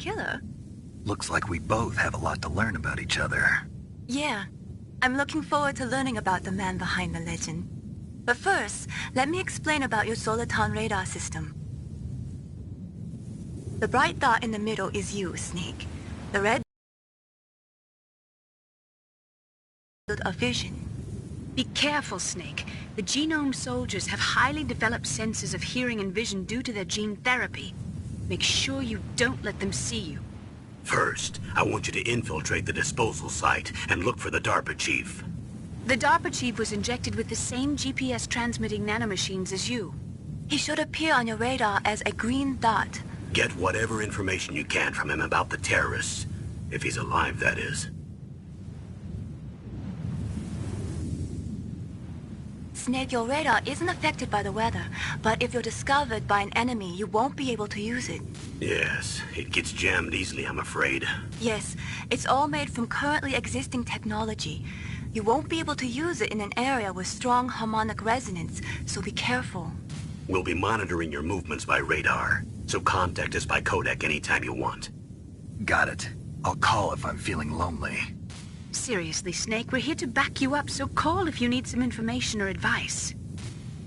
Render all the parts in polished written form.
killer. Looks like we both have a lot to learn about each other. Yeah, I'm looking forward to learning about the man behind the legend. But first, let me explain about your Soliton radar system. The bright dot in the middle is you, Snake. The red of vision. Be careful, Snake. The genome soldiers have highly developed senses of hearing and vision due to their gene therapy. Make sure you don't let them see you. First, I want you to infiltrate the disposal site and look for the DARPA chief. The DARPA chief was injected with the same GPS transmitting nanomachines as you. He should appear on your radar as a green dot. Get whatever information you can from him about the terrorists. If he's alive, that is. Snake, your radar isn't affected by the weather, but if you're discovered by an enemy, you won't be able to use it. Yes, it gets jammed easily, I'm afraid. Yes, it's all made from currently existing technology. You won't be able to use it in an area with strong harmonic resonance, so be careful. We'll be monitoring your movements by radar, so contact us by codec anytime you want. Got it. I'll call if I'm feeling lonely. Seriously, Snake, we're here to back you up, so call if you need some information or advice.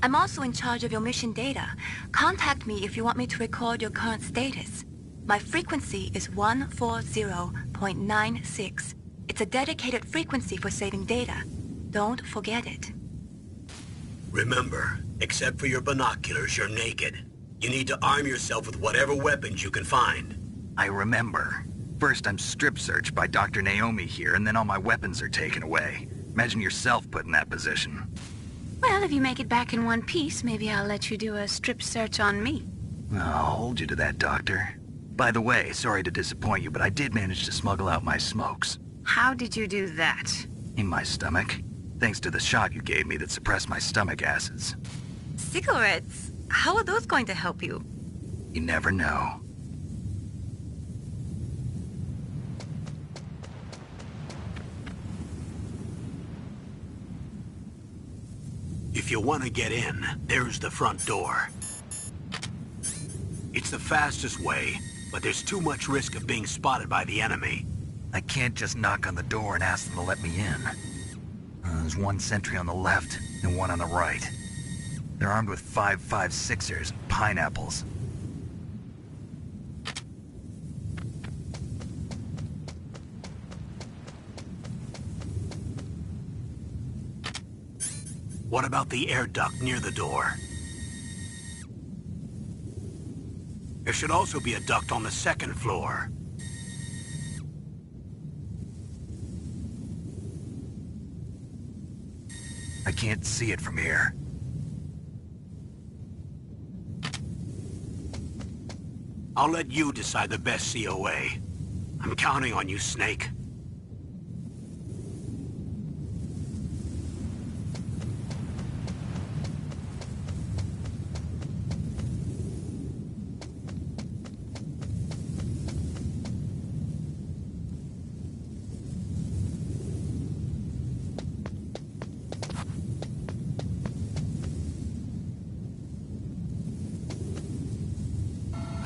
I'm also in charge of your mission data. Contact me if you want me to record your current status. My frequency is 140.96. It's a dedicated frequency for saving data. Don't forget it. Remember, except for your binoculars, you're naked. You need to arm yourself with whatever weapons you can find. I remember. First, I'm strip searched by Dr. Naomi here, and then all my weapons are taken away. Imagine yourself put in that position. Well, if you make it back in one piece, maybe I'll let you do a strip search on me. I'll hold you to that, Doctor. By the way, sorry to disappoint you, but I did manage to smuggle out my smokes. How did you do that? In my stomach. Thanks to the shot you gave me that suppressed my stomach acids. Cigarettes? How are those going to help you? You never know. If you want to get in, there's the front door. It's the fastest way, but there's too much risk of being spotted by the enemy. I can't just knock on the door and ask them to let me in. There's one sentry on the left and one on the right. They're armed with 5.56ers and pineapples. What about the air duct near the door? There should also be a duct on the second floor. I can't see it from here. I'll let you decide the best COA. I'm counting on you, Snake.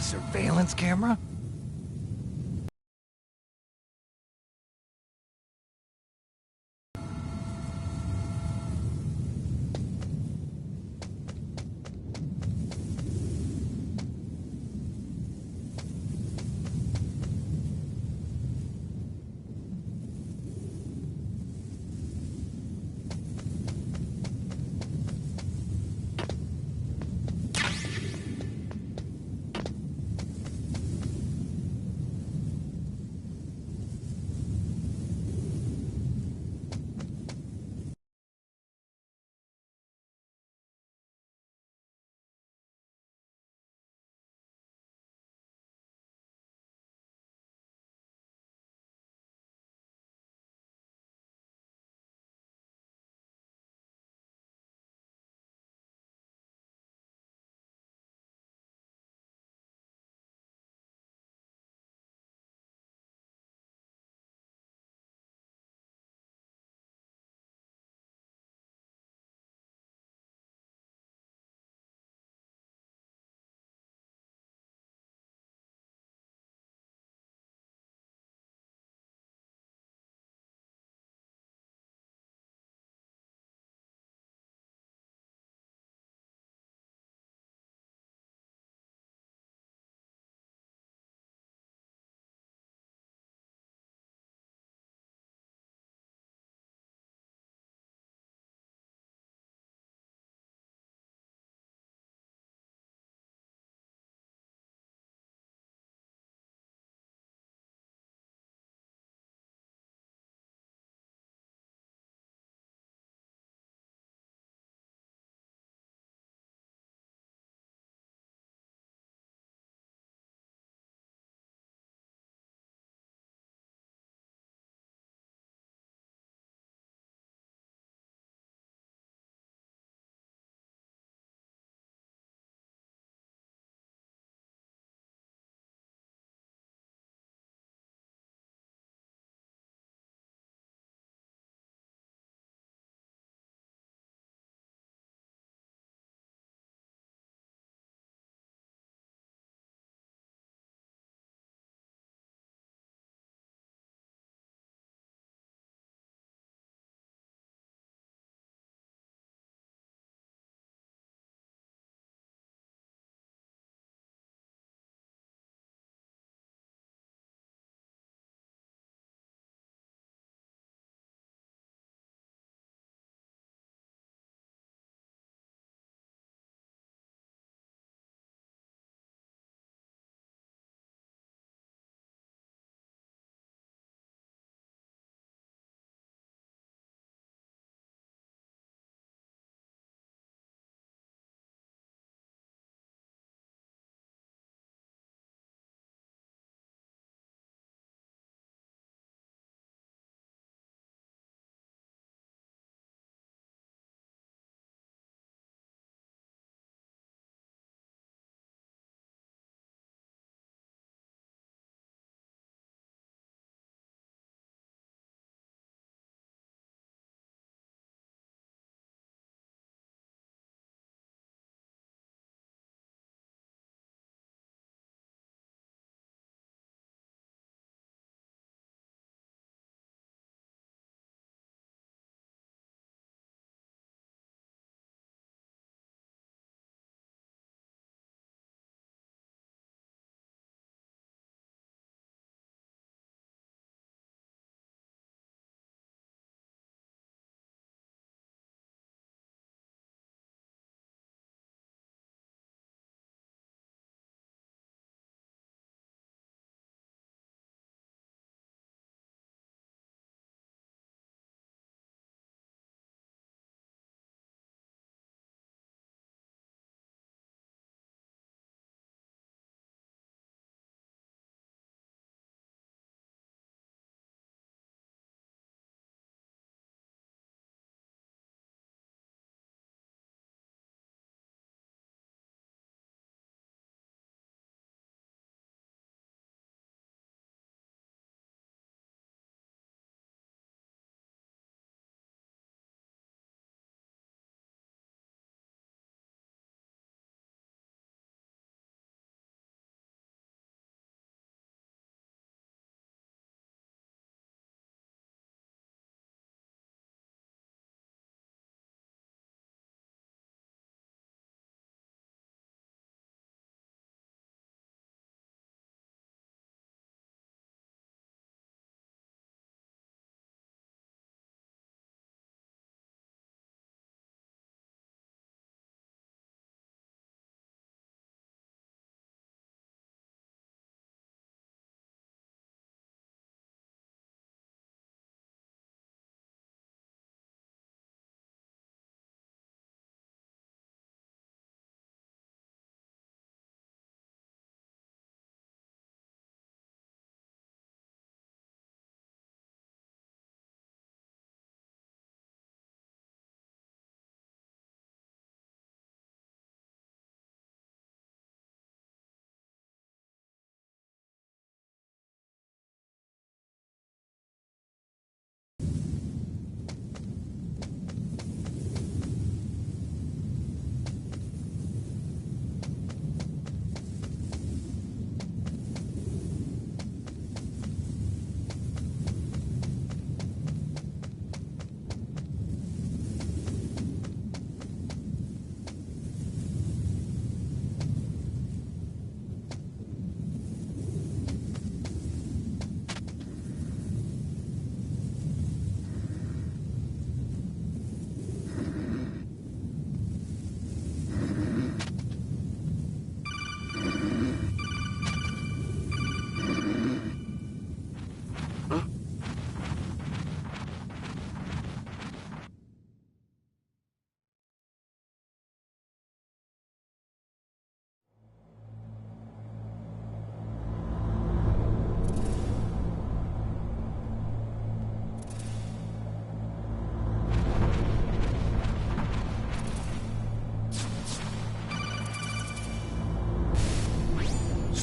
Surveillance camera?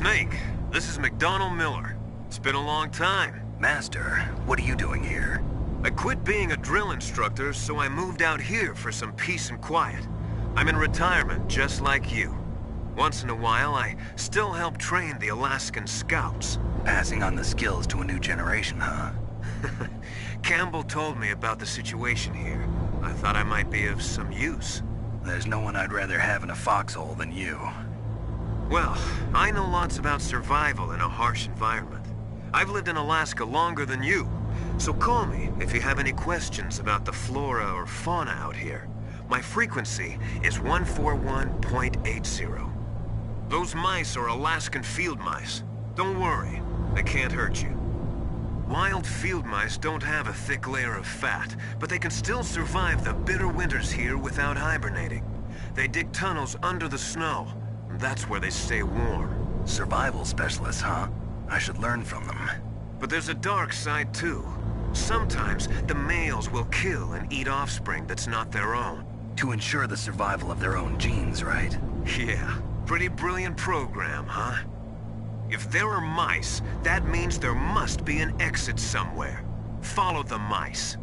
Snake, this is McDonald Miller. It's been a long time. Master, what are you doing here? I quit being a drill instructor, so I moved out here for some peace and quiet. I'm in retirement, just like you. Once in a while, I still help train the Alaskan Scouts. Passing on the skills to a new generation, huh? Campbell told me about the situation here. I thought I might be of some use. There's no one I'd rather have in a foxhole than you. Well, I know lots about survival in a harsh environment. I've lived in Alaska longer than you, so call me if you have any questions about the flora or fauna out here. My frequency is 141.80. Those mice are Alaskan field mice. Don't worry, they can't hurt you. Wild field mice don't have a thick layer of fat, but they can still survive the bitter winters here without hibernating. They dig tunnels under the snow, and that's where they stay warm. Survival specialists, huh? I should learn from them. But there's a dark side too. Sometimes the males will kill and eat offspring that's not their own. To ensure the survival of their own genes, right? Yeah, pretty brilliant program, huh? If there are mice, that means there must be an exit somewhere. Follow the mice.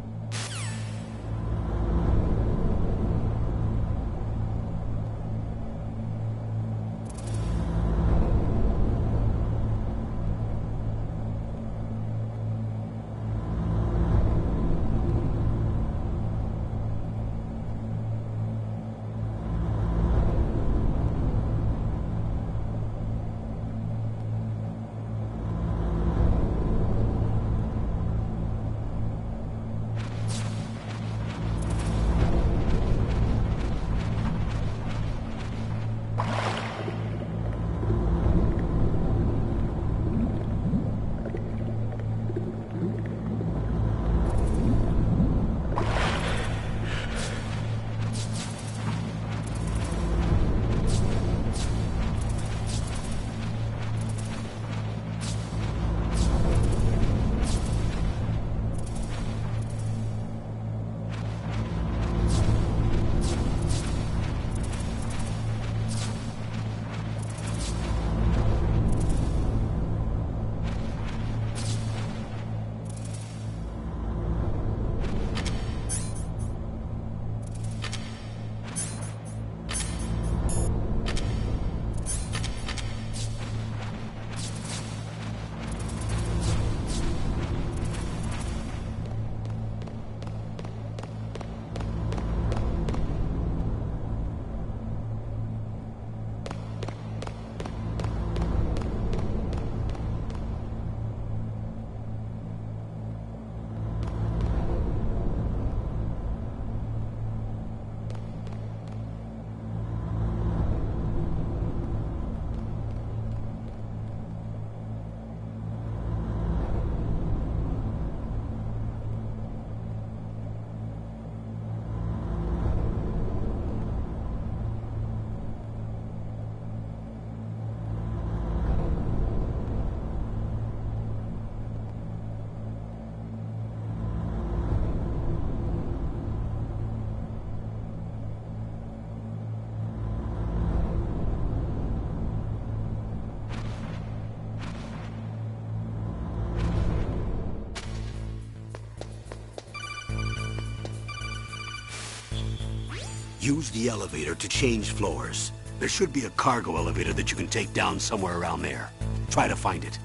Use the elevator to change floors. There should be a cargo elevator that you can take down somewhere around there. Try to find it.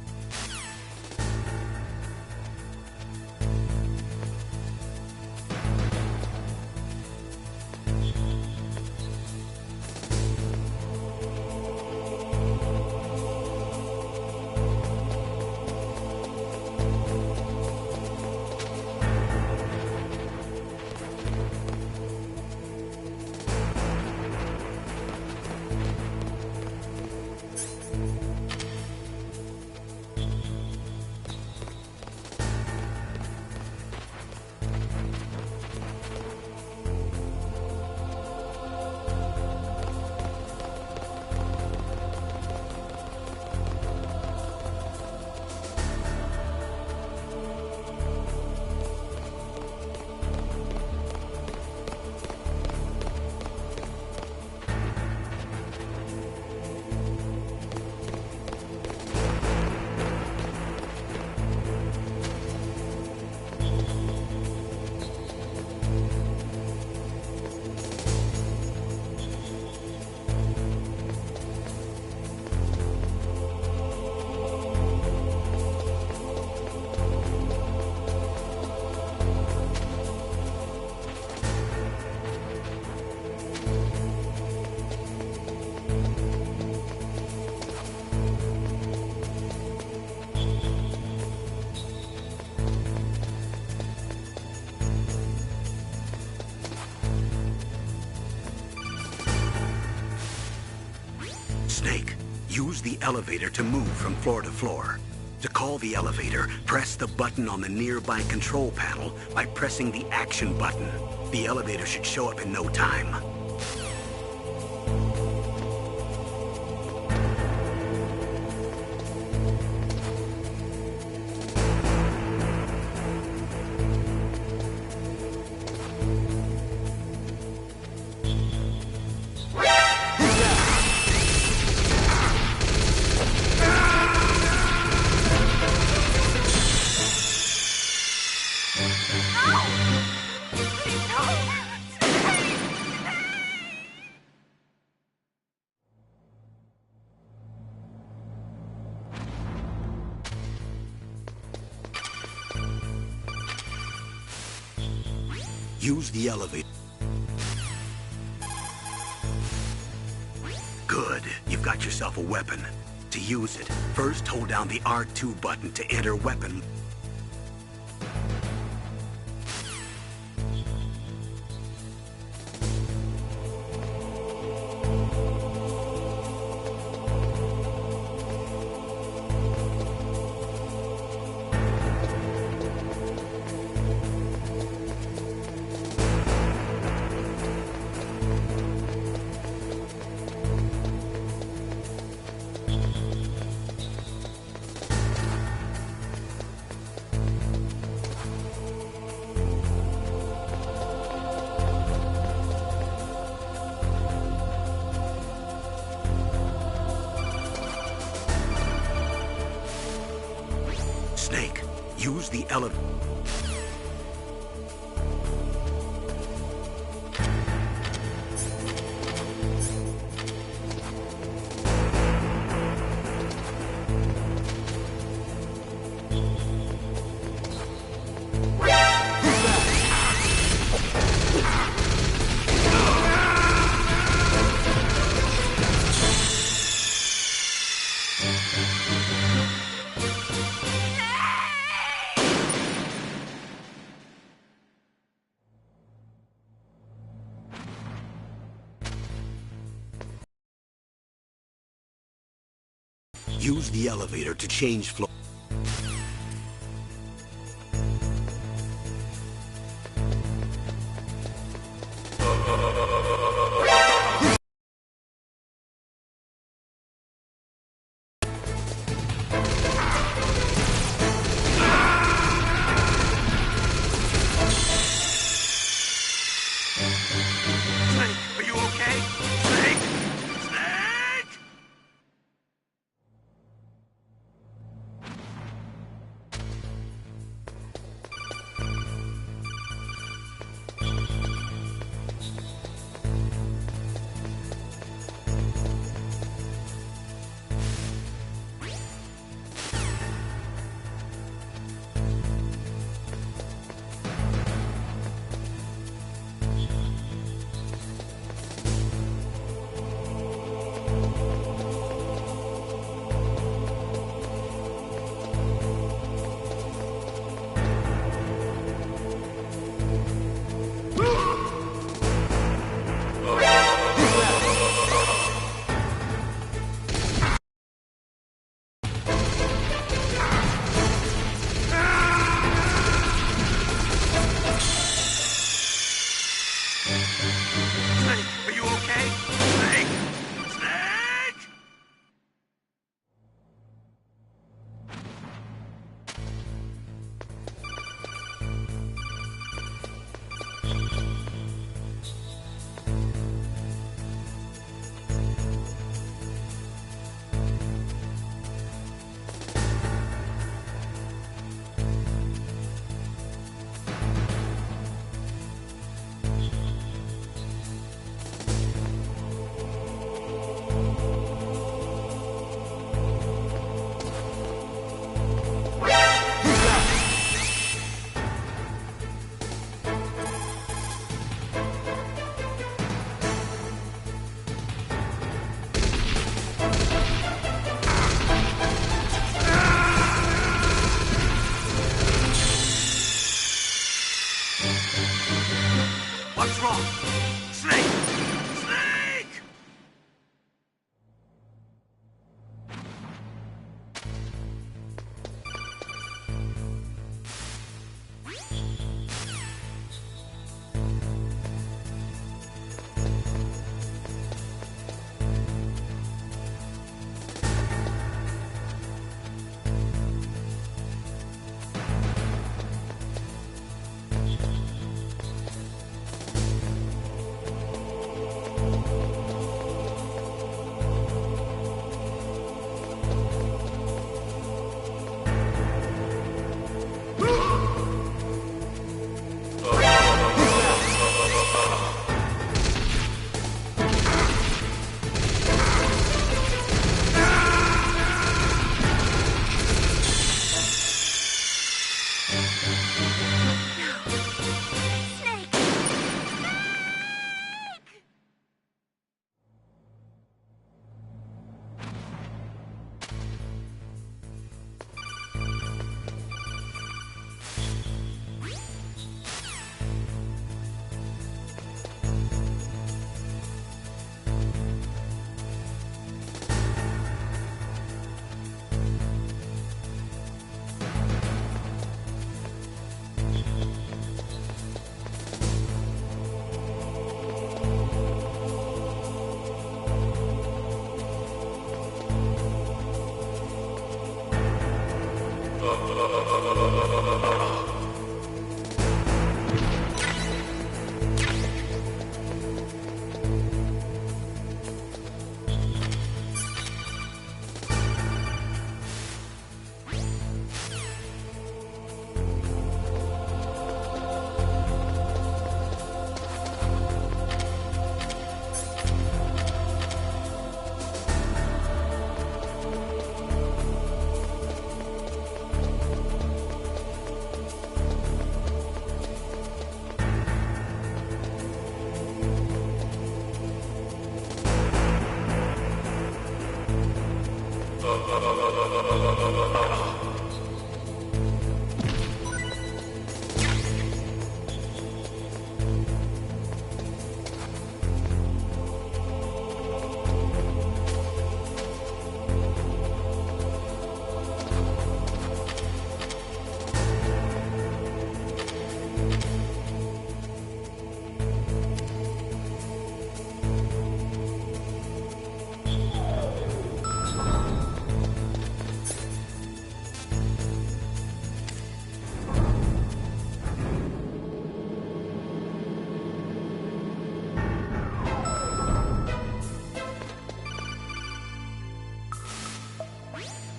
use the elevator to move from floor to floor. To call the elevator, press the button on the nearby control panel by pressing the action button. The elevator should show up in no time. Use the elevator. Good. You've got yourself a weapon. To use it, first hold down the R2 button to enter weapon. Snake, use the elevator. Use the elevator to change floor. Snake, are you okay? Snake! Snake!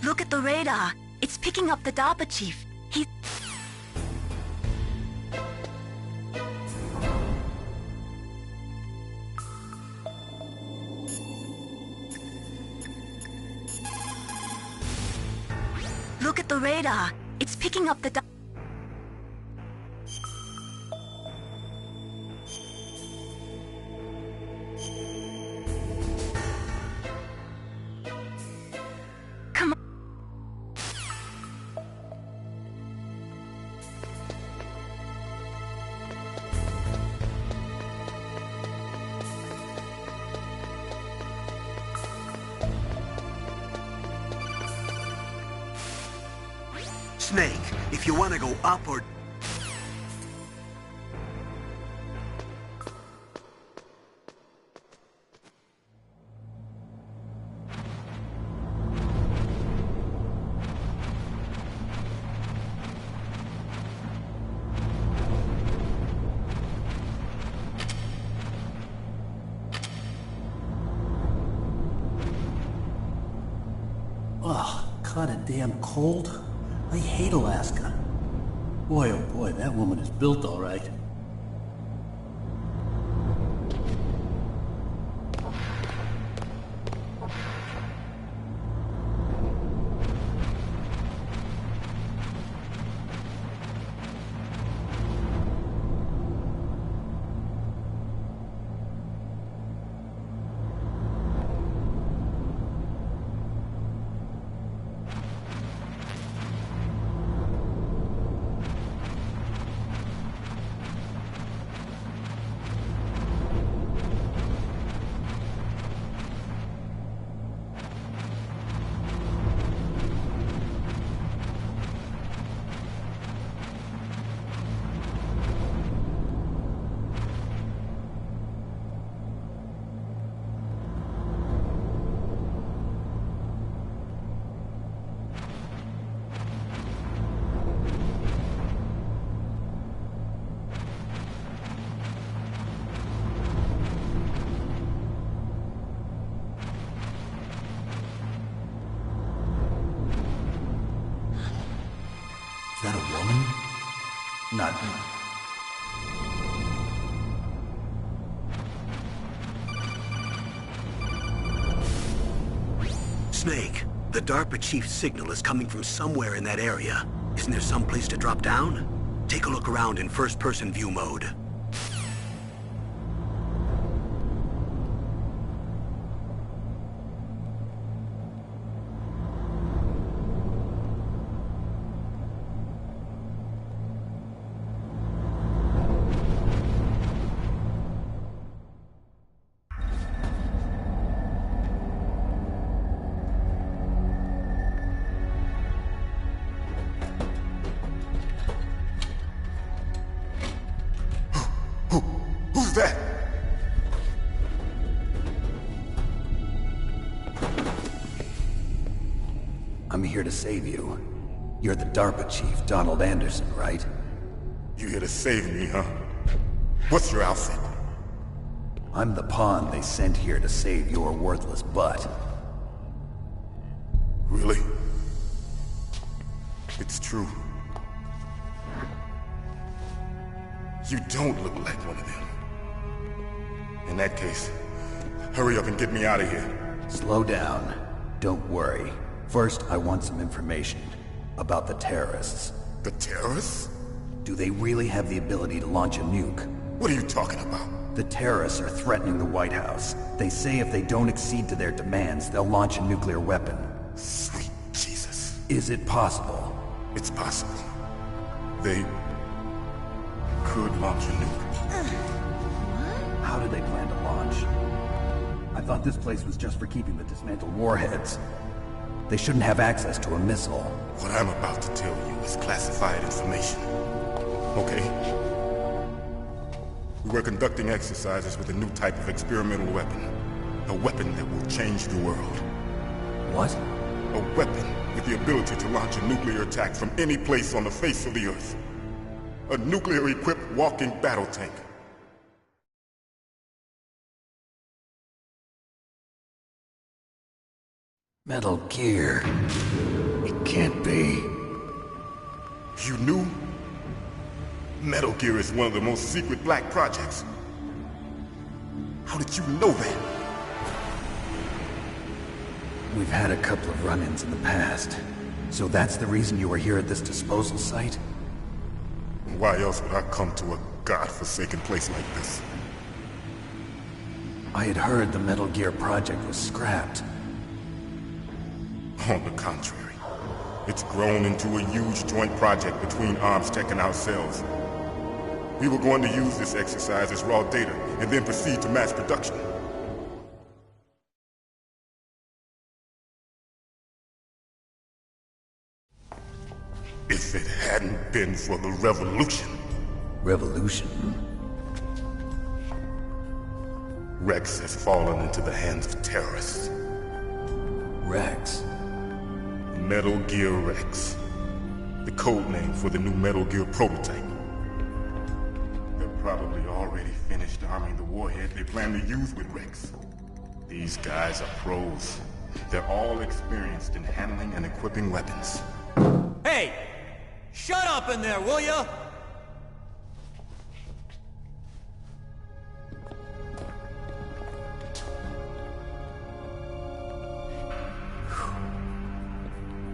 Look at the radar. It's picking up the DARPA chief. He... Look at the radar. It's picking up the... Come on. Snake, if you want to go up or... Oh, kinda damn cold. I hate Alaska. Boy, oh boy, that woman is built all right. Is that a woman? Not... Snake, the DARPA chief's signal is coming from somewhere in that area. Isn't there some place to drop down? Take a look around in first-person view mode. Who's that? I'm here to save you. You're the DARPA chief, Donald Anderson, right? You here to save me, huh? What's your outfit? I'm the pawn they sent here to save your worthless butt. Really? It's true. You don't look like one of them. In that case, hurry up and get me out of here. Slow down. Don't worry. First, I want some information about the terrorists. The terrorists? Do they really have the ability to launch a nuke? What are you talking about? The terrorists are threatening the White House. They say if they don't accede to their demands, they'll launch a nuclear weapon. Sweet Jesus. Is it possible? It's possible. They could launch a nuke. How do they plan to launch? I thought this place was just for keeping the dismantled warheads. They shouldn't have access to a missile. What I'm about to tell you is classified information. Okay? We were conducting exercises with a new type of experimental weapon. A weapon that will change the world. What? A weapon with the ability to launch a nuclear attack from any place on the face of the Earth. A nuclear-equipped walking battle tank. Metal Gear. It can't be. You knew? Metal Gear is one of the most secret black projects. How did you know that? We've had a couple of run-ins in the past. So that's the reason you were here at this disposal site? Why else would I come to a godforsaken place like this? I had heard the Metal Gear project was scrapped. On the contrary, it's grown into a huge joint project between ArmsTech and ourselves. We were going to use this exercise as raw data and then proceed to mass production. If it hadn't been for the revolution... Revolution? Rex has fallen into the hands of terrorists. Rex? Metal Gear Rex. The code name for the new Metal Gear prototype. They're probably already finished arming the warhead they plan to use with Rex. These guys are pros. They're all experienced in handling and equipping weapons. Hey! Shut up in there, will ya?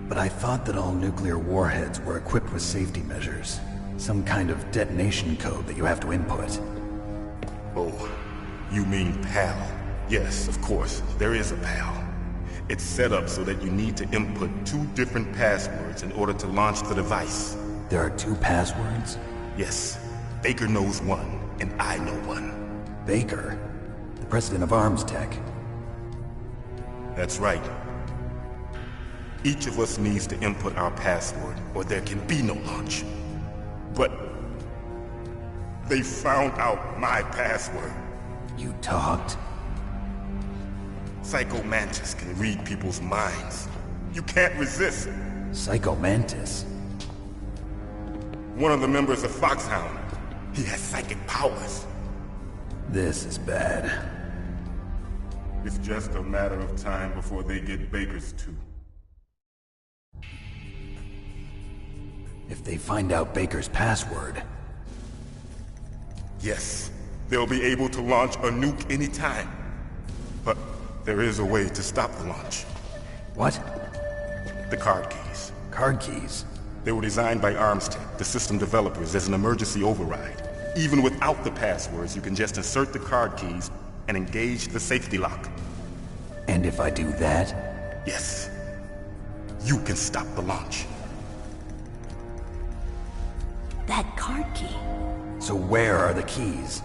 But I thought that all nuclear warheads were equipped with safety measures. Some kind of detonation code that you have to input. Oh, you mean PAL? Yes, of course, there is a PAL. It's set up so that you need to input 2 different passwords in order to launch the device. There are 2 passwords? Yes. Baker knows one, and I know one. Baker? The president of ArmsTech? That's right. Each of us needs to input our password, or there can be no launch. But... they found out my password. You talked? Psycho Mantis can read people's minds. You can't resist. Psycho Mantis? One of the members of Foxhound. He has psychic powers. This is bad. It's just a matter of time before they get Baker's too. If they find out Baker's password... Yes, they'll be able to launch a nuke anytime. But there is a way to stop the launch. What? The card keys. Card keys? They were designed by ArmsTech, the system developers, as an emergency override. Even without the passwords, you can just insert the card keys and engage the safety lock. And if I do that? Yes. You can stop the launch. That card key. So where are the keys?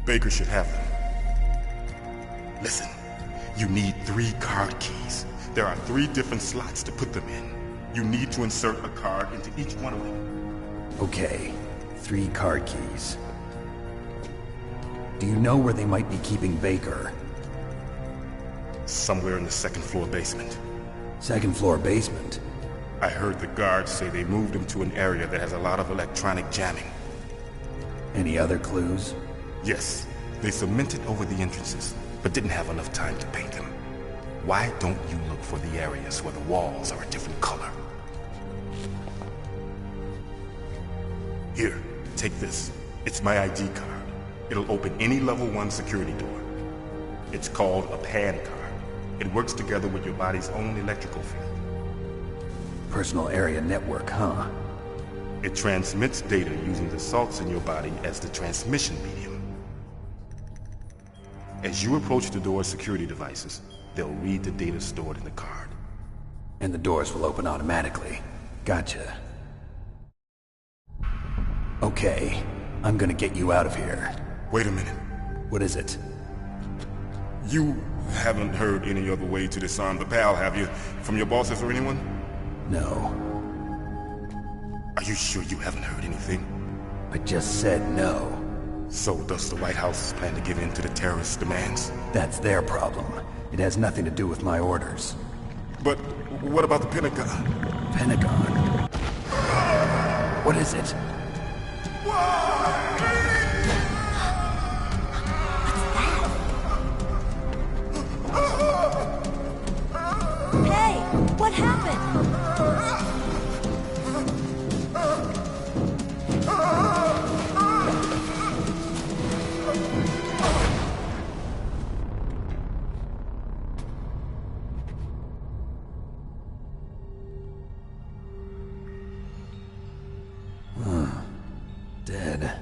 Baker should have them. Listen, you need 3 card keys. There are 3 different slots to put them in. You need to insert a card into each one of them. Okay, 3 card keys. Do you know where they might be keeping Baker? Somewhere in the 2nd floor basement. 2nd floor basement? I heard the guards say they moved him to an area that has a lot of electronic jamming. Any other clues? Yes, they cemented over the entrances, but didn't have enough time to paint them. Why don't you look for the areas where the walls are a different color? Here, take this. It's my ID card. It'll open any level 1 security door. It's called a PAN card. It works together with your body's own electrical field. Personal area network, huh? It transmits data using the salts in your body as the transmission medium. As you approach the door's security devices, they'll read the data stored in the card. And the doors will open automatically. Gotcha. Okay, I'm gonna get you out of here. Wait a minute. What is it? You haven't heard any other way to disarm the PAL, have you? From your bosses or anyone? No. Are you sure you haven't heard anything? I just said no. So does the White House plan to give in to the terrorists' demands? That's their problem. It has nothing to do with my orders. But what about the Pentagon? Pentagon? What is it? Hey, what happened? Dead.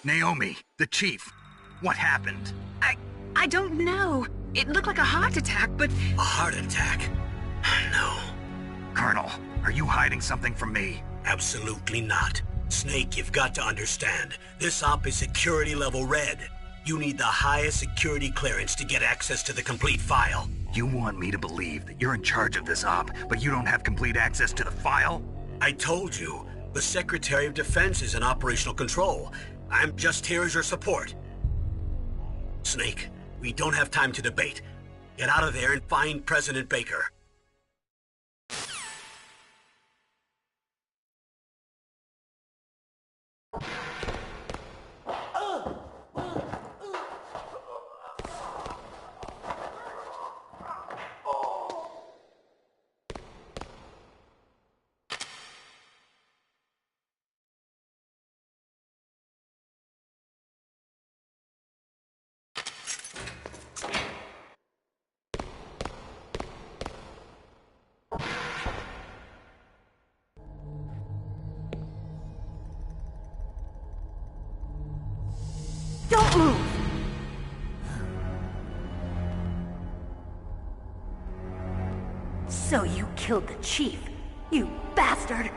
Naomi, the chief. What happened? I don't know. It looked like a heart attack, but... A heart attack? No, Colonel, are you hiding something from me? absolutely not. Snake, you've got to understand. This op is security level red. You need the highest security clearance to get access to the complete file. You want me to believe that you're in charge of this op, but you don't have complete access to the file? I told you, the Secretary of Defense is in operational control. I'm just here as your support. Snake, we don't have time to debate. Get out of there and find President Baker. Don't move! So you killed the chief, you bastard!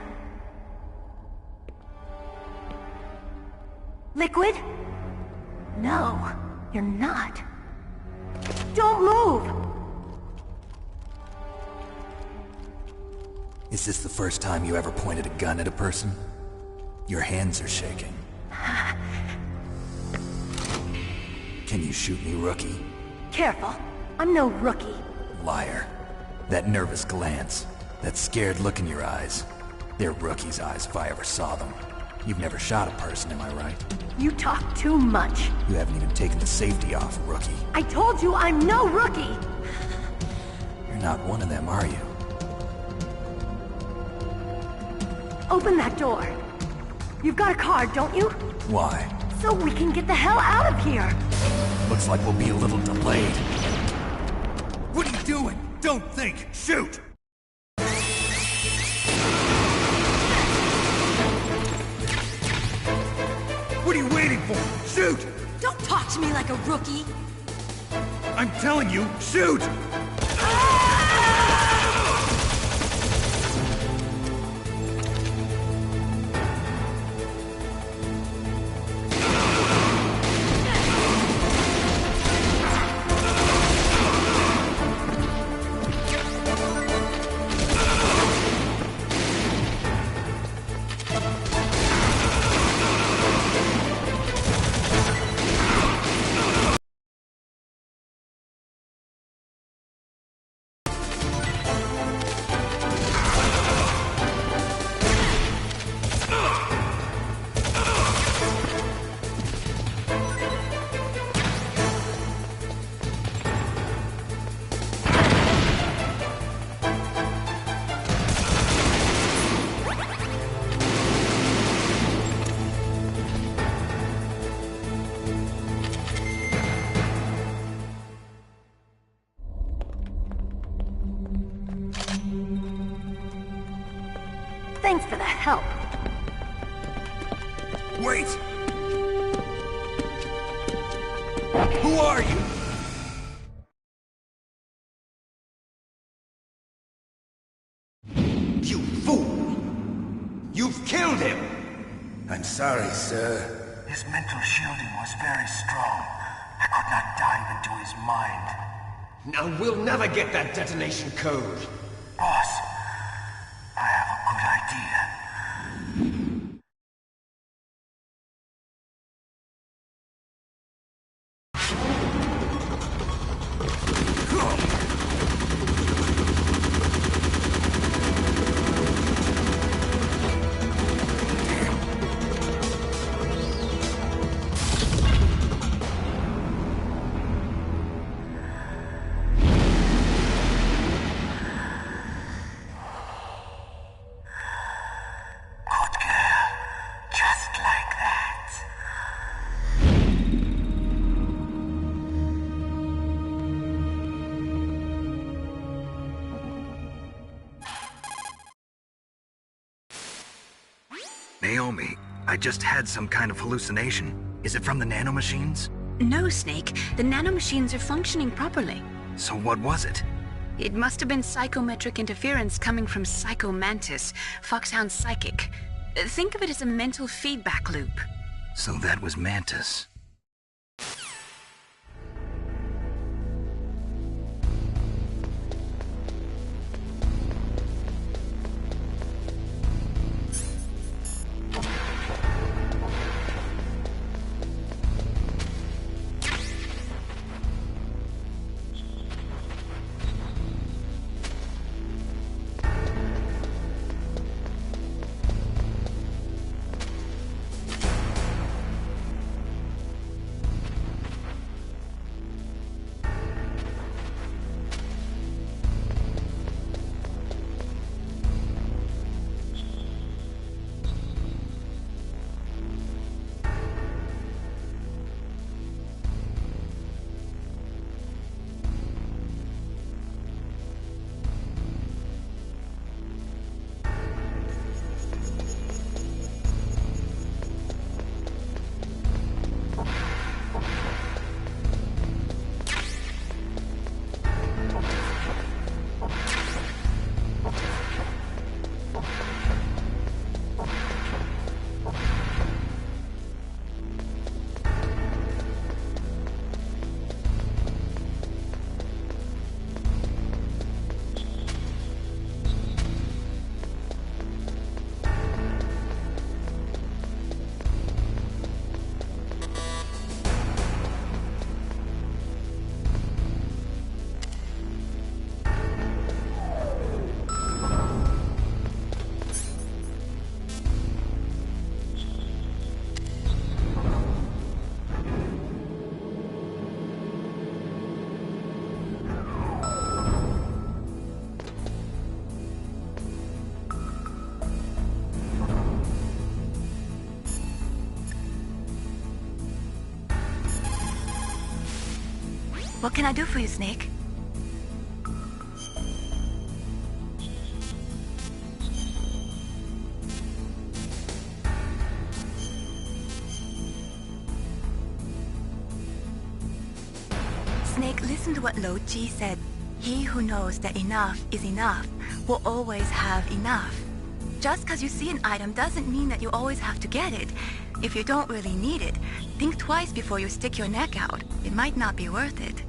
Liquid? No, you're not. Don't move! Is this the first time you ever pointed a gun at a person? Your hands are shaking. Can you shoot me, rookie? Careful, I'm no rookie. Liar. That nervous glance, that scared look in your eyes. They're rookie's eyes if I ever saw them. You've never shot a person, am I right? You talk too much. You haven't even taken the safety off, rookie. I told you I'm no rookie! You're not one of them, are you? Open that door. You've got a card, don't you? Why? So we can get the hell out of here! Looks like we'll be a little delayed. What are you doing? Don't think! Shoot! What are you waiting for? Shoot! Don't talk to me like a rookie! I'm telling you, shoot! Thanks for the help. Wait! Who are you? You fool! You've killed him! I'm sorry, sir. His mental shielding was very strong. I could not dive into his mind. Now we'll never get that detonation code. Boss, I have a good idea. Naomi, I just had some kind of hallucination. Is it from the nanomachines? No, Snake. The nanomachines are functioning properly. So what was it? It must have been psychometric interference coming from Psycho Mantis, Foxhound's psychic. Think of it as a mental feedback loop. So that was Mantis. What can I do for you, Snake? Snake, listen to what Lo Ji said. He who knows that enough is enough will always have enough. Just because you see an item doesn't mean that you always have to get it. If you don't really need it, think twice before you stick your neck out. It might not be worth it.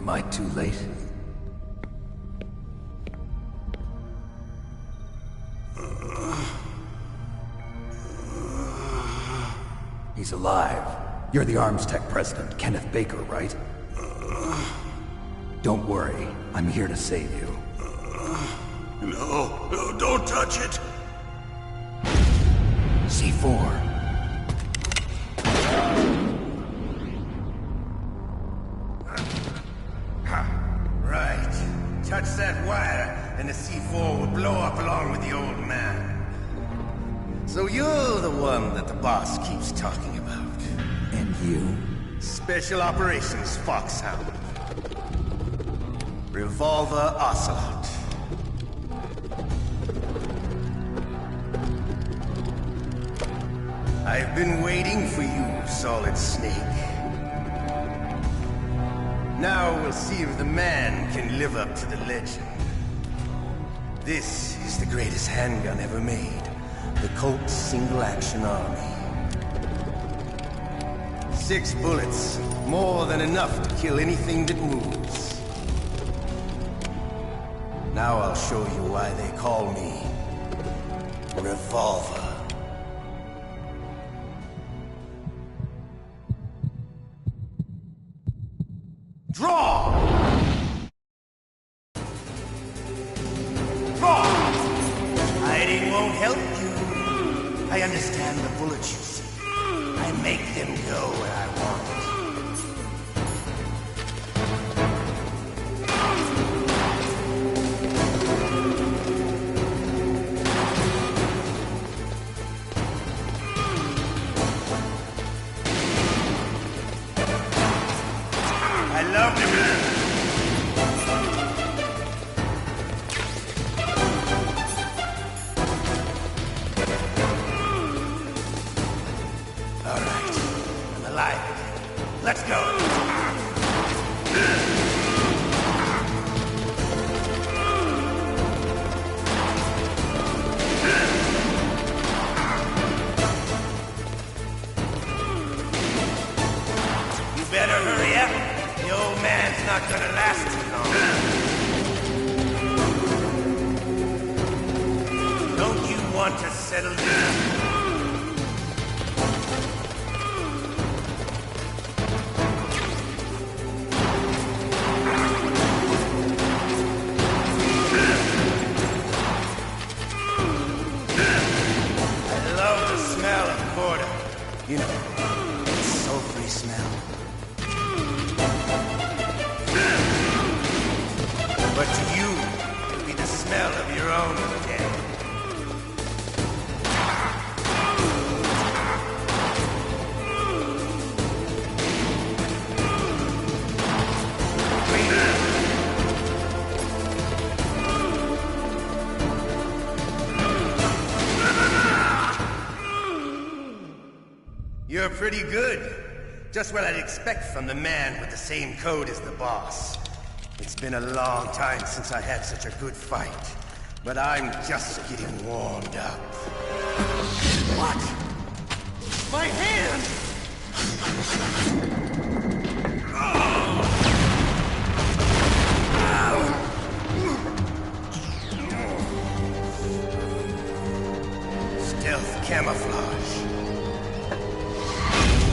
Am I too late? He's alive. You're the Arms Tech president, Kenneth Baker, right? Don't worry. I'm here to save you. No, don't touch it! C4. Right. Touch that wire, and the C4 will blow up along with the old man. So you're the one that the boss keeps talking about. And you? Special Operations Foxhound. Revolver Ocelot. I've been waiting for you, Solid Snake. Now we'll see if the man can live up to the legend. This is the greatest handgun ever made. The Colt Single Action Army. 6 bullets, more than enough to kill anything that moves. Now I'll show you why they call me Revolver. Draw! Draw! Hiding won't help you. I understand the bullets you see. I make them go where I want. I love him. All right, I'm alive again. Let's go. You better hurry up. The old man's not gonna last too long. Don't you want to settle down? I love the smell of quarter. You know, that sulfury smell. But to you, it'll be the smell of your own death. You're pretty good. Just what I'd expect from the man with the same code as the boss. It's been a long time since I had such a good fight, but I'm just getting warmed up. What? My hand! Stealth camouflage.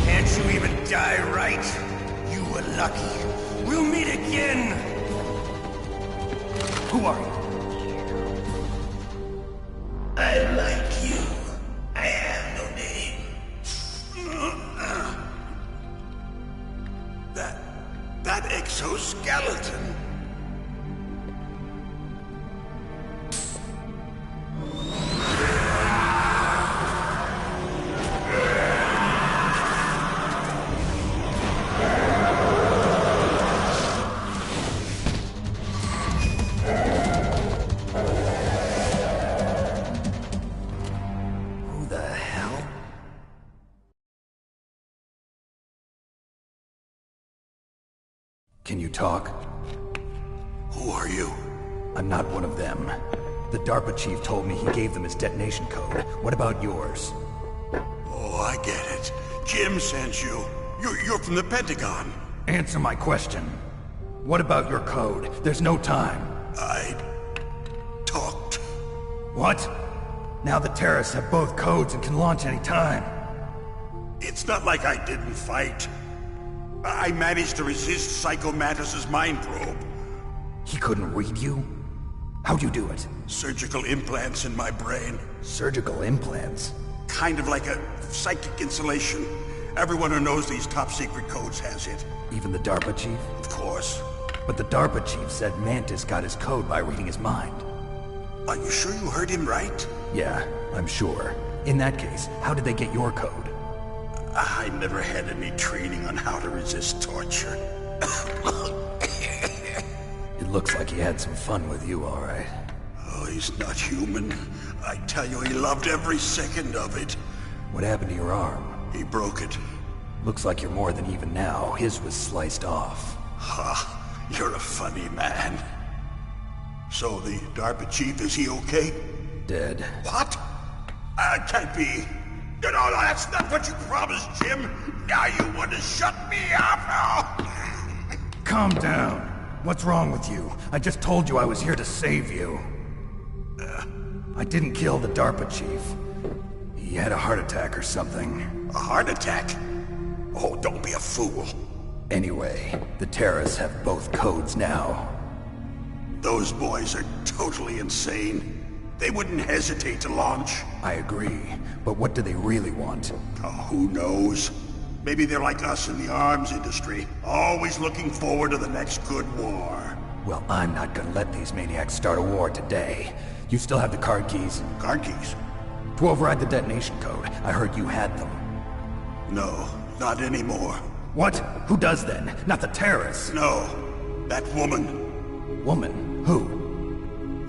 Can't you even die right? You were lucky. We'll meet again! Who are you? I'm like you. I have no name. That exoskeleton. Can you talk? Who are you? I'm not one of them. The DARPA chief told me he gave them his detonation code. What about yours? Oh, I get it. Jim sent you. You're from the Pentagon. Answer my question. What about your code? There's no time. I talked. What? Now the terrorists have both codes and can launch any time. It's not like I didn't fight. I managed to resist Psycho Mantis's mind probe. He couldn't read you? How'd you do it? Surgical implants in my brain. Surgical implants? Kind of like a psychic insulation. Everyone who knows these top-secret codes has it. Even the DARPA chief? Of course. But the DARPA chief said Mantis got his code by reading his mind. Are you sure you heard him right? Yeah, I'm sure. In that case, how did they get your code? I never had any training on how to resist torture. It looks like he had some fun with you, all right. Oh, he's not human. I tell you, he loved every second of it. What happened to your arm? He broke it. Looks like you're more than even now. His was sliced off. Ha, you're a funny man. So the DARPA chief, is he okay? Dead. What? Can't be. No, that's not what you promised, Jim. Now you want to shut me up? Calm down. What's wrong with you? I just told you I was here to save you. I didn't kill the DARPA chief. He had a heart attack or something. A heart attack? Oh, don't be a fool. Anyway, the terrorists have both codes now. Those boys are totally insane. They wouldn't hesitate to launch. I agree, but what do they really want? Oh, who knows? Maybe they're like us in the arms industry, always looking forward to the next good war. Well, I'm not gonna let these maniacs start a war today. You still have the card keys? Card keys? To override the detonation code. I heard you had them. No, not anymore. What? Who does then? Not the terrorists? No, that woman. Woman? Who?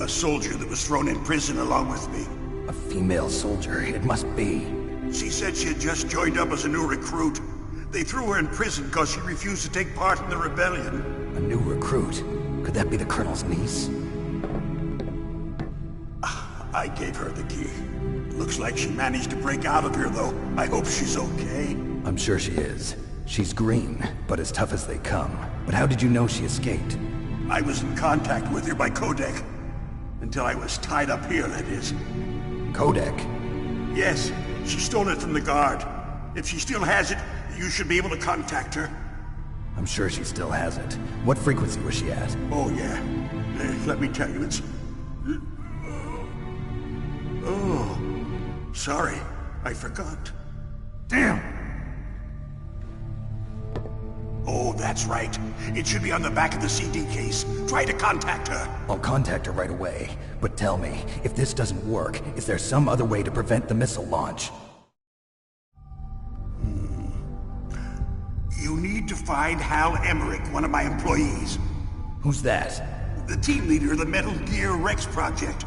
A soldier that was thrown in prison along with me. A female soldier, it must be. She said she had just joined up as a new recruit. They threw her in prison because she refused to take part in the rebellion. A new recruit? Could that be the Colonel's niece? I gave her the key. Looks like she managed to break out of here, though. I hope she's okay. I'm sure she is. She's green, but as tough as they come. But how did you know she escaped? I was in contact with her by codec. Until I was tied up here, that is. Codec? Yes, she stole it from the guard. If she still has it, you should be able to contact her. I'm sure she still has it. What frequency was she at? Oh, yeah. Let me tell you, it's... Oh, sorry. I forgot. Damn! Oh, that's right. It should be on the back of the CD case. Try to contact her. I'll contact her right away. But tell me, if this doesn't work, is there some other way to prevent the missile launch? You need to find Hal Emmerich, one of my employees. Who's that? The team leader of the Metal Gear Rex project.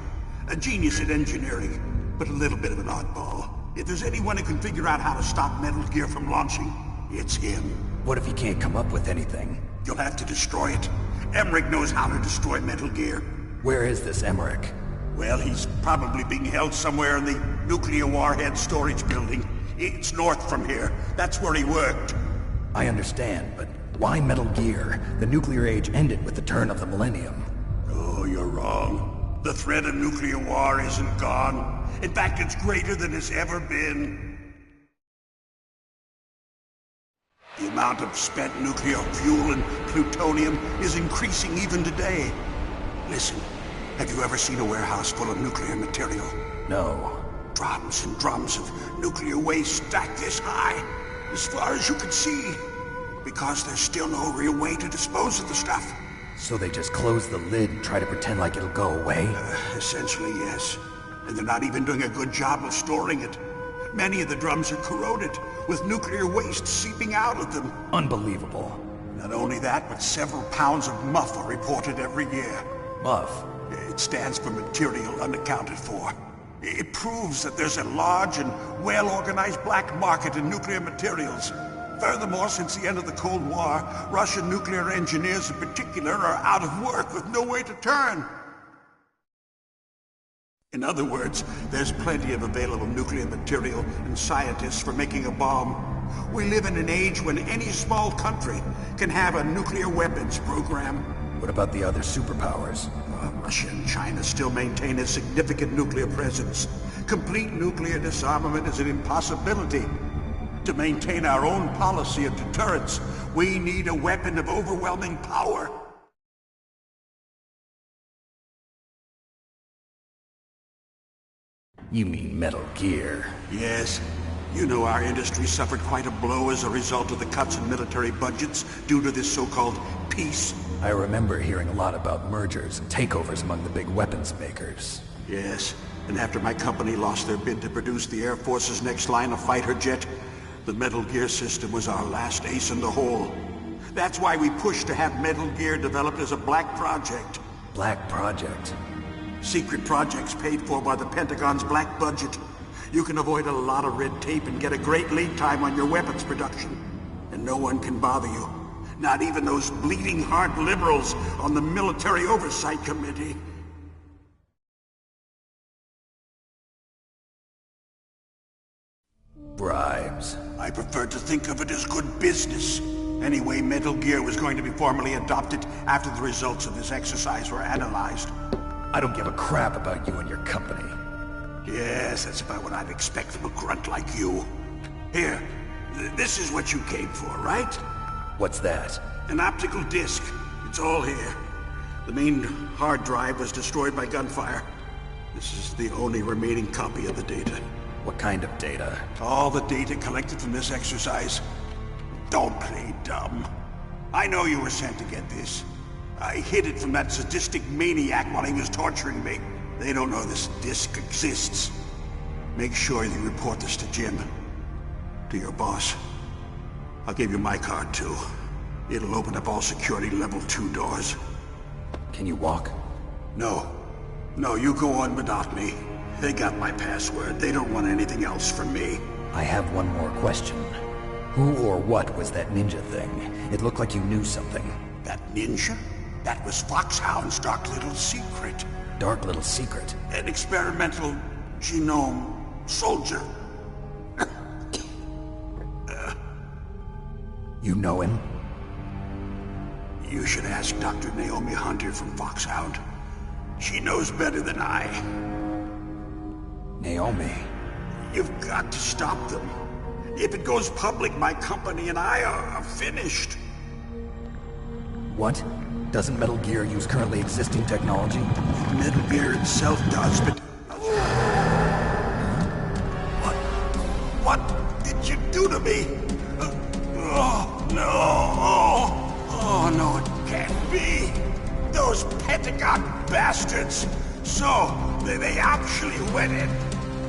A genius at engineering, but a little bit of an oddball. If there's anyone who can figure out how to stop Metal Gear from launching, it's him. What if he can't come up with anything? You'll have to destroy it. Emmerich knows how to destroy Metal Gear. Where is this Emmerich? Well, he's probably being held somewhere in the nuclear warhead storage building. It's north from here. That's where he worked. I understand, but why Metal Gear? The nuclear age ended with the turn of the millennium. Oh, you're wrong. The threat of nuclear war isn't gone. In fact, it's greater than it's ever been. The amount of spent nuclear fuel and plutonium is increasing even today. Listen, have you ever seen a warehouse full of nuclear material? No. Drums and drums of nuclear waste stacked this high, as far as you can see. Because there's still no real way to dispose of the stuff. So they just close the lid and try to pretend like it'll go away? Essentially, yes. And they're not even doing a good job of storing it. Many of the drums are corroded, with nuclear waste seeping out of them. Unbelievable. Not only that, but several pounds of MUF are reported every year. MUF? It stands for material unaccounted for. It proves that there's a large and well-organized black market in nuclear materials. Furthermore, since the end of the Cold War, Russian nuclear engineers in particular are out of work with no way to turn. In other words, there's plenty of available nuclear material and scientists for making a bomb. We live in an age when any small country can have a nuclear weapons program. What about the other superpowers? Russia and China still maintain a significant nuclear presence. Complete nuclear disarmament is an impossibility. To maintain our own policy of deterrence, we need a weapon of overwhelming power. You mean Metal Gear? Yes. You know our industry suffered quite a blow as a result of the cuts in military budgets due to this so-called peace. I remember hearing a lot about mergers and takeovers among the big weapons makers. Yes, and after my company lost their bid to produce the Air Force's next line of fighter jet, the Metal Gear system was our last ace in the hole. That's why we pushed to have Metal Gear developed as a black project. Black project? Secret projects paid for by the Pentagon's black budget. You can avoid a lot of red tape and get a great lead time on your weapons production. And no one can bother you. Not even those bleeding heart liberals on the Military Oversight Committee. Bribes. I prefer to think of it as good business. Anyway, Metal Gear was going to be formally adopted after the results of this exercise were analyzed. I don't give a crap about you and your company. Yes, that's about what I'd expect from a grunt like you. Here, this is what you came for, right? What's that? An optical disc. It's all here. The main hard drive was destroyed by gunfire. This is the only remaining copy of the data. What kind of data? All the data collected from this exercise. Don't play dumb. I know you were sent to get this. I hid it from that sadistic maniac while he was torturing me. They don't know this disc exists. Make sure you report this to Jim. To your boss. I'll give you my card, too. It'll open up all security level 2 doors. Can you walk? No. No, you go on without me. They got my password. They don't want anything else from me. I have one more question. Who or what was that ninja thing? It looked like you knew something. That ninja? That was Foxhound's dark little secret. Dark little secret? An experimental genome soldier. You know him? You should ask Dr. Naomi Hunter from Foxhound. She knows better than I. Naomi? You've got to stop them. If it goes public, my company and I are finished. What? Doesn't Metal Gear use currently existing technology? Metal Gear itself does, but... What did you do to me? Oh, no. Oh, no, it can't be. Those Pentagon bastards. So, they actually went in.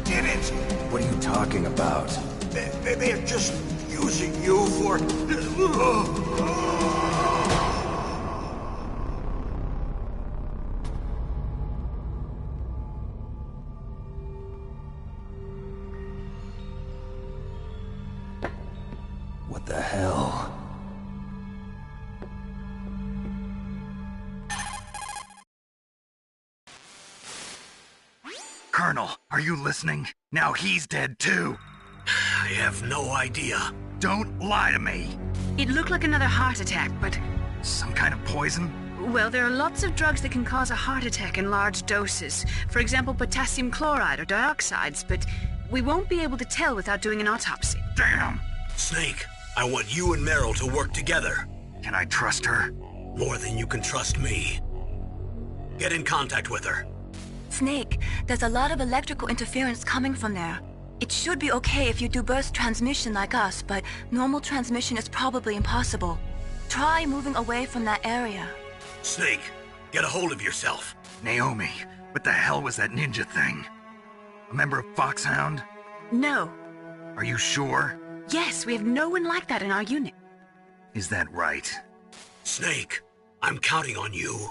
Did it. What are you talking about? They're just using you for... What the hell? Colonel, are you listening? Now he's dead too. I have no idea. Don't lie to me. It looked like another heart attack, but... Some kind of poison? Well, there are lots of drugs that can cause a heart attack in large doses. For example, potassium chloride or dioxides, but we won't be able to tell without doing an autopsy. Damn! Snake, I want you and Meryl to work together. Can I trust her? More than you can trust me. Get in contact with her. Snake, there's a lot of electrical interference coming from there. It should be okay if you do burst transmission like us, but normal transmission is probably impossible. Try moving away from that area. Snake, get a hold of yourself. Naomi, what the hell was that ninja thing? A member of Foxhound? No. Are you sure? Yes, we have no one like that in our unit. Is that right? Snake, I'm counting on you.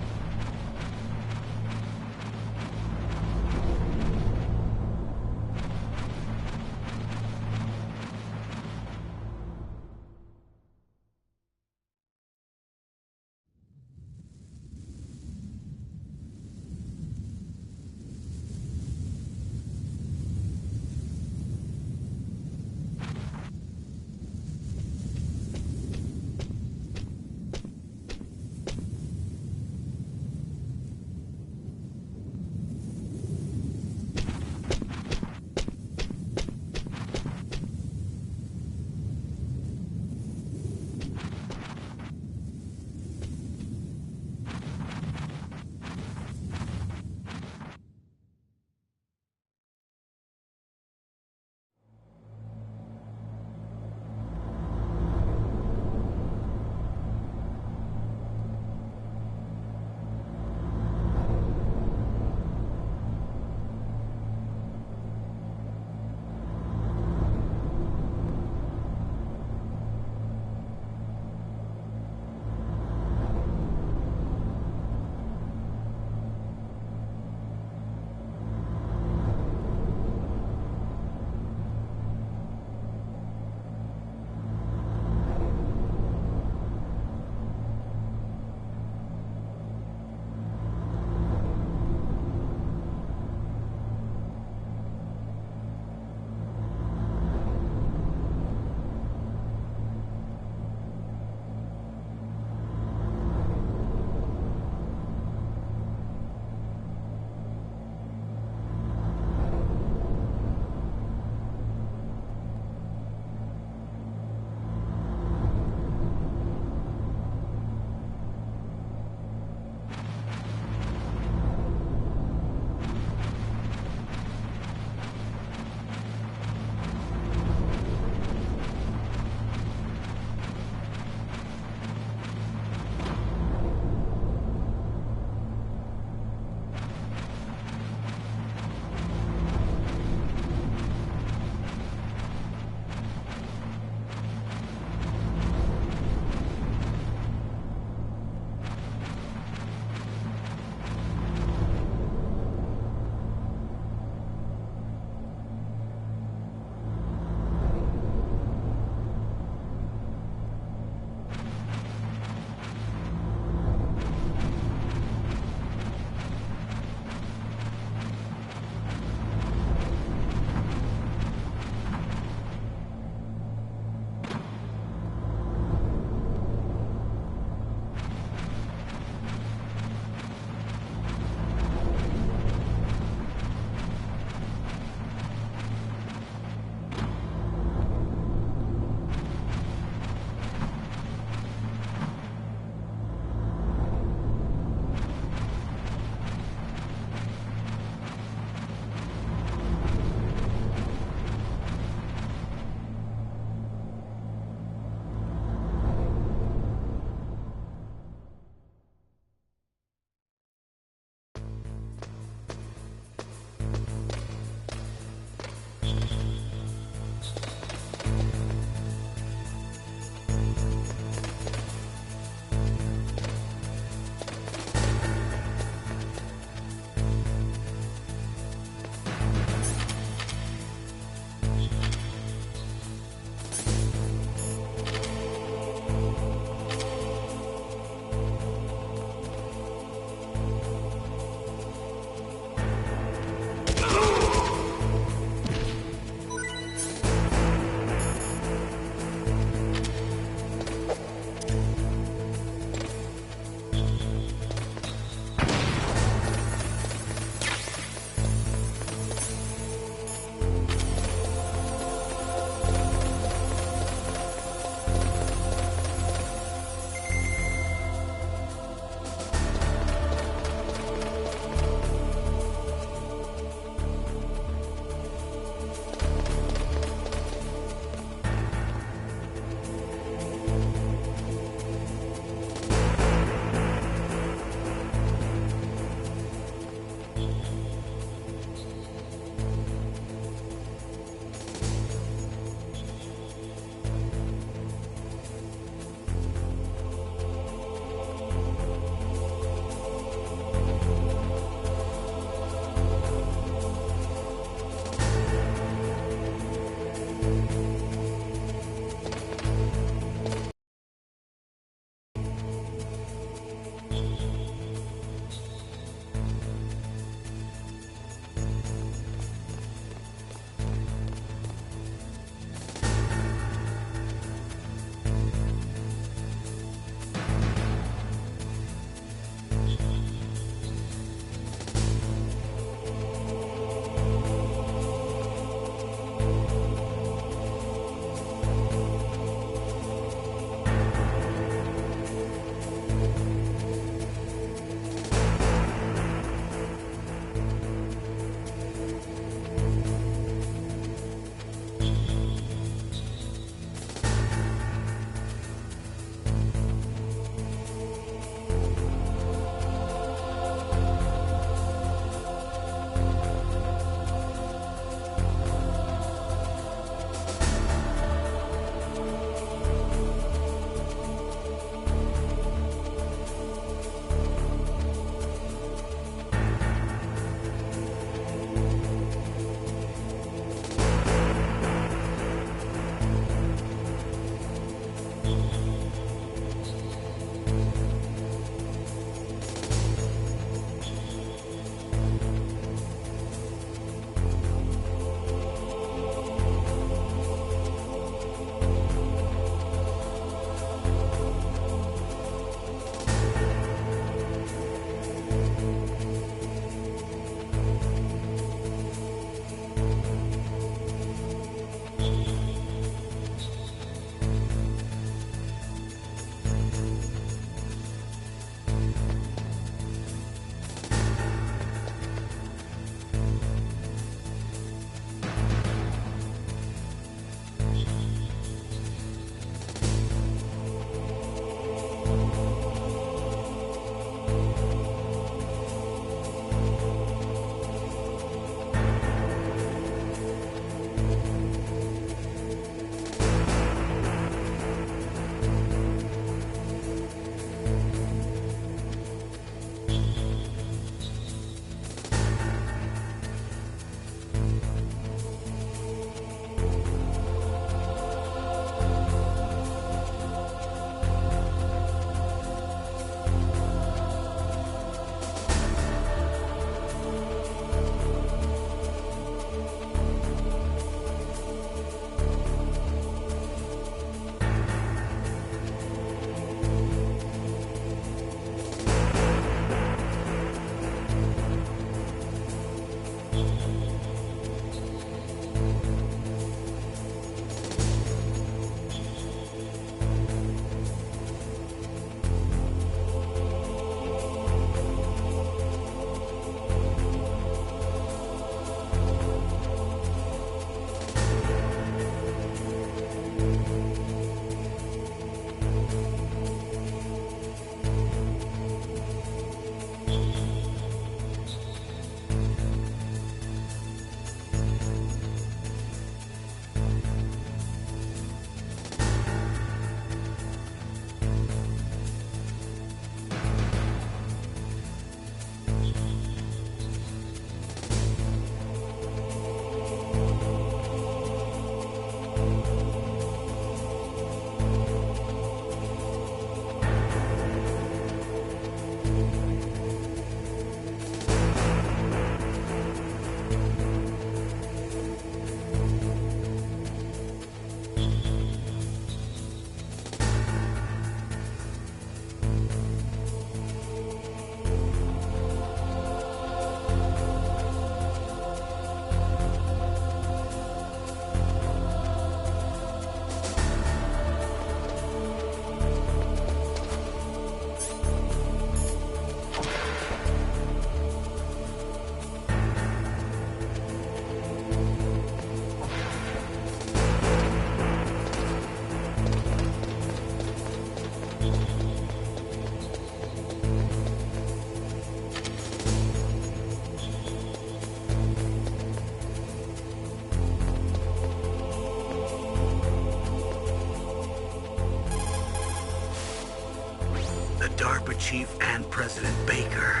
DARPA chief and President Baker.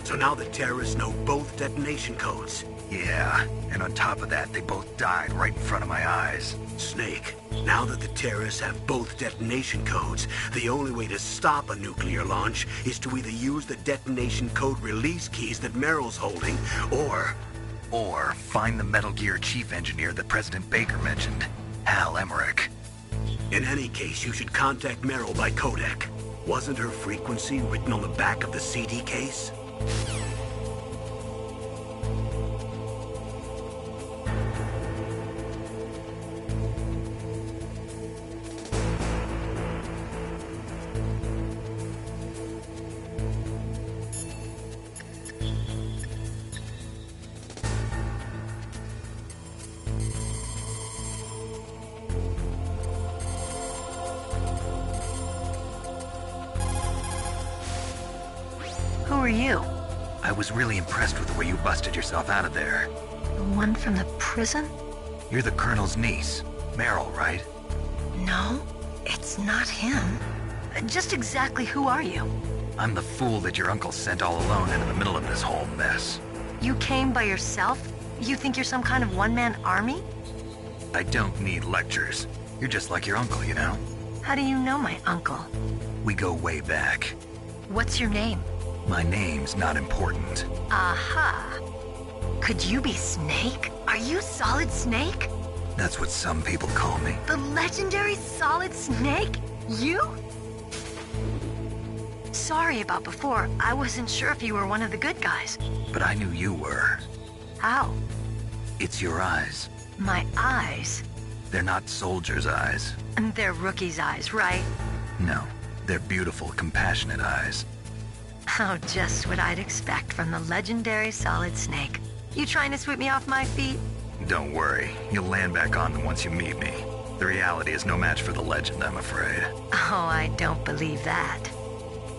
So now the terrorists know both detonation codes. Yeah, and on top of that, they both died right in front of my eyes. Snake, now that the terrorists have both detonation codes, the only way to stop a nuclear launch is to either use the detonation code release keys that Meryl's holding, or find the Metal Gear chief engineer that President Baker mentioned, Hal Emmerich. In any case, you should contact Meryl by codec. Wasn't her frequency written on the back of the CD case? Who are you? I was really impressed with the way you busted yourself out of there. The one from the prison? You're the Colonel's niece, Meryl, right? No, it's not him. Just exactly who are you? I'm the fool that your uncle sent all alone into the middle of this whole mess. You came by yourself? You think you're some kind of one-man army? I don't need lectures. You're just like your uncle, you know? How do you know my uncle? We go way back. What's your name? My name's not important. Aha. Could you be Snake? Are you Solid Snake? That's what some people call me. The legendary Solid Snake? You? Sorry about before. I wasn't sure if you were one of the good guys. But I knew you were. How? It's your eyes. My eyes? They're not soldiers' eyes. And they're rookies' eyes, right? No, they're beautiful, compassionate eyes. Oh, just what I'd expect from the legendary Solid Snake. You trying to sweep me off my feet? Don't worry, you'll land back on them once you meet me. The reality is no match for the legend, I'm afraid. Oh, I don't believe that.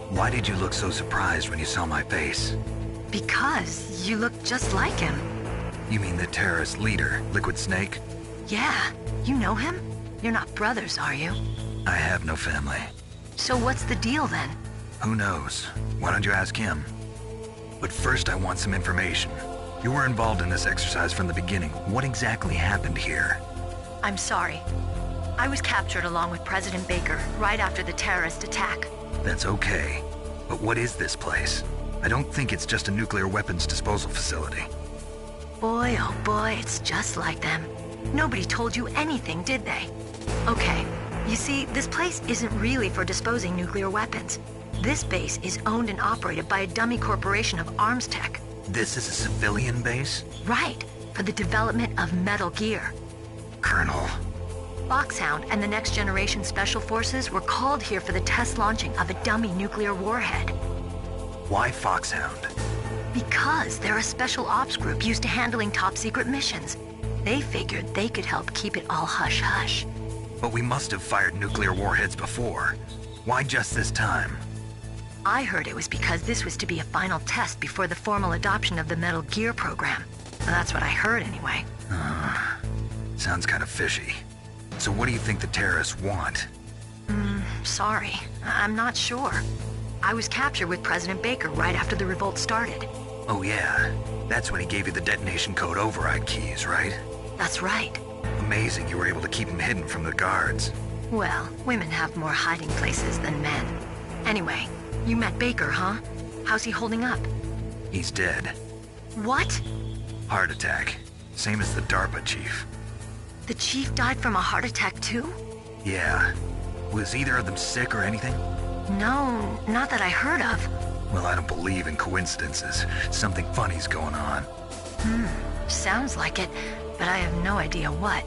Why did you look so surprised when you saw my face? Because you look just like him. You mean the terrorist leader, Liquid Snake? Yeah, you know him? You're not brothers, are you? I have no family. So what's the deal then? Who knows? Why don't you ask him? But first I want some information. You were involved in this exercise from the beginning. What exactly happened here? I'm sorry. I was captured along with President Baker right after the terrorist attack. That's okay. But what is this place? I don't think it's just a nuclear weapons disposal facility. Boy, oh boy, it's just like them. Nobody told you anything, did they? Okay, you see, this place isn't really for disposing nuclear weapons. This base is owned and operated by a dummy corporation of arms tech. This is a civilian base? Right, for the development of Metal Gear. Colonel. Foxhound and the Next Generation Special Forces were called here for the test launching of a dummy nuclear warhead. Why Foxhound? Because they're a special ops group used to handling top-secret missions. They figured they could help keep it all hush-hush. But we must have fired nuclear warheads before. Why just this time? I heard it was because this was to be a final test before the formal adoption of the Metal Gear program. That's what I heard anyway. Sounds kind of fishy. So what do you think the terrorists want? Sorry. I'm not sure. I was captured with President Baker right after the revolt started. Oh yeah, that's when he gave you the detonation code override keys, right? That's right. Amazing you were able to keep him hidden from the guards. Well, women have more hiding places than men. Anyway, you met Baker, huh? How's he holding up? He's dead. What? Heart attack. Same as the DARPA chief. The chief died from a heart attack too? Yeah. Was either of them sick or anything? No, not that I heard of. Well, I don't believe in coincidences. Something funny's going on. Sounds like it, but I have no idea what.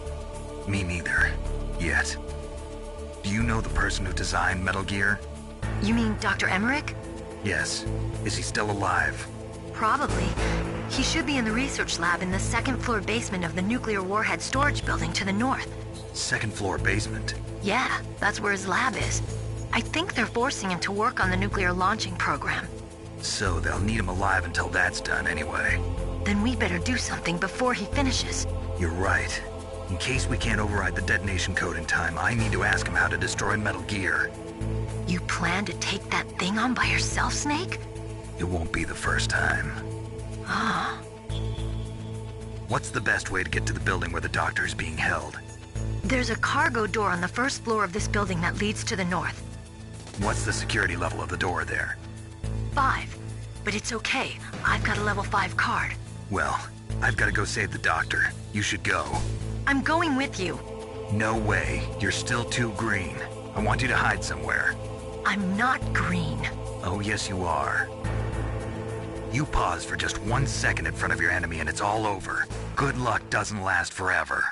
Me neither. Yet. Do you know the person who designed Metal Gear? You mean Dr. Emmerich? Yes. Is he still alive? Probably. He should be in the research lab in the second-floor basement of the nuclear warhead storage building to the north. Second-floor basement? Yeah, that's where his lab is. I think they're forcing him to work on the nuclear launching program. So they'll need him alive until that's done anyway. Then we better do something before he finishes. You're right. In case we can't override the detonation code in time, I need to ask him how to destroy Metal Gear. You plan to take that thing on by yourself, Snake? It won't be the first time. Ah. What's the best way to get to the building where the doctor is being held? There's a cargo door on the first floor of this building that leads to the north. What's the security level of the door there? 5. But it's okay. I've got a level 5 card. Well, I've got to go save the doctor. You should go. I'm going with you. No way. You're still too green. I want you to hide somewhere. I'm not green. Oh, yes you are. You pause for just 1 second in front of your enemy and it's all over. Good luck doesn't last forever.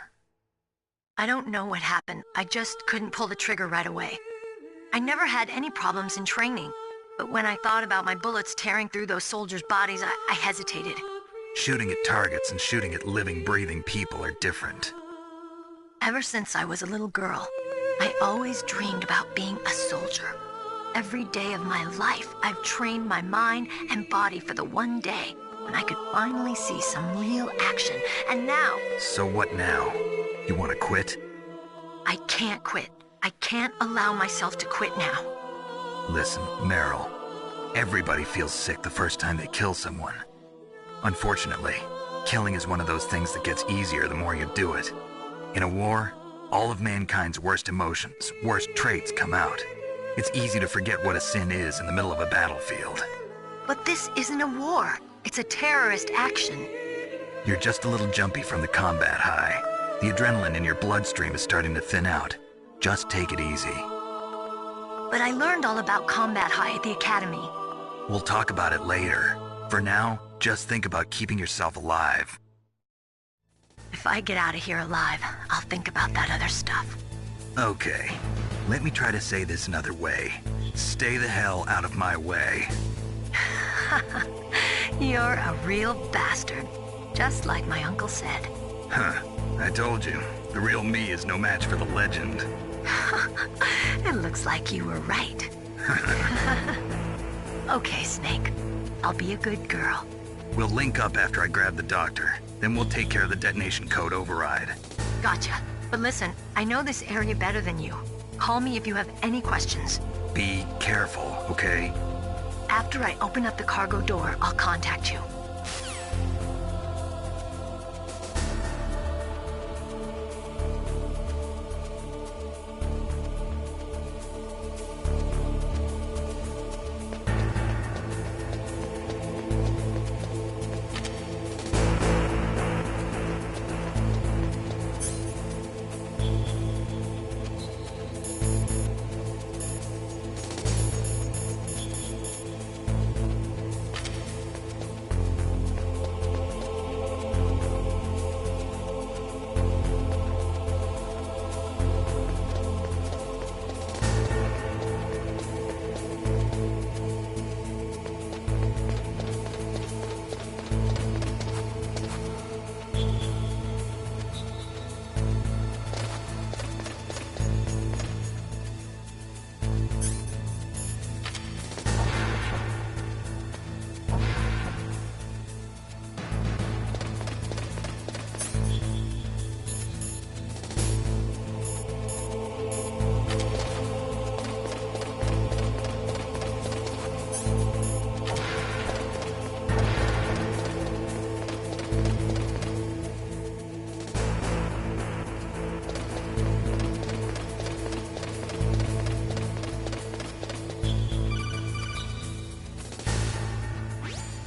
I don't know what happened. I just couldn't pull the trigger right away. I never had any problems in training, but when I thought about my bullets tearing through those soldiers' bodies, I hesitated. Shooting at targets and shooting at living, breathing people are different. Ever since I was a little girl, I always dreamed about being a soldier. Every day of my life, I've trained my mind and body for the one day when I could finally see some real action, and now... So what now? You want to quit? I can't quit. I can't allow myself to quit now. Listen, Meryl, everybody feels sick the first time they kill someone. Unfortunately, killing is one of those things that gets easier the more you do it. In a war, All of mankind's worst emotions, worst traits come out. It's easy to forget what a sin is in the middle of a battlefield. But this isn't a war. It's a terrorist action. You're just a little jumpy from the combat high. The adrenaline in your bloodstream is starting to thin out. Just take it easy. But I learned all about combat high at the academy. We'll talk about it later. For now, just think about keeping yourself alive. If I get out of here alive, I'll think about that other stuff. Okay. Let me try to say this another way. Stay the hell out of my way. You're a real bastard. Just like my uncle said. Huh. I told you. The real me is no match for the legend. It looks like you were right. Okay, Snake. I'll be a good girl. We'll link up after I grab the doctor. Then we'll take care of the detonation code override. Gotcha. But listen, I know this area better than you. Call me if you have any questions. Be careful, okay? After I open up the cargo door, I'll contact you.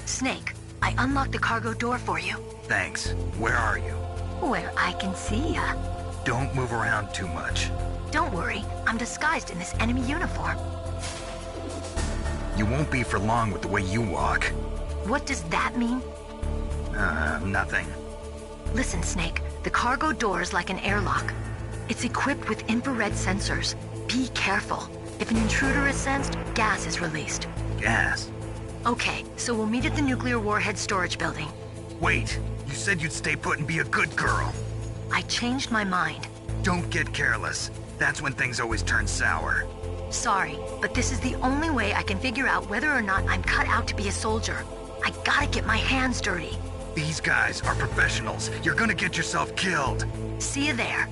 Snake, I unlocked the cargo door for you. Thanks. Where are you? Where I can see ya. Don't move around too much. Don't worry, I'm disguised in this enemy uniform. You won't be for long with the way you walk. What does that mean? Nothing. Listen, Snake, the cargo door is like an airlock. It's equipped with infrared sensors. Be careful. If an intruder is sensed, gas is released. Gas? Okay, so we'll meet at the nuclear warhead storage building. Wait, you said you'd stay put and be a good girl. I changed my mind. Don't get careless. That's when things always turn sour. Sorry, but this is the only way I can figure out whether or not I'm cut out to be a soldier. I gotta get my hands dirty. These guys are professionals. You're gonna get yourself killed. See you there.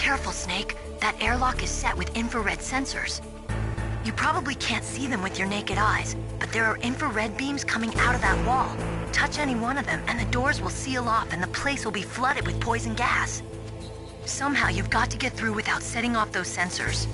careful, Snake. That airlock is set with infrared sensors. You probably can't see them with your naked eyes, but there are infrared beams coming out of that wall. Touch any one of them, and the doors will seal off and the place will be flooded with poison gas. Somehow you've got to get through without setting off those sensors.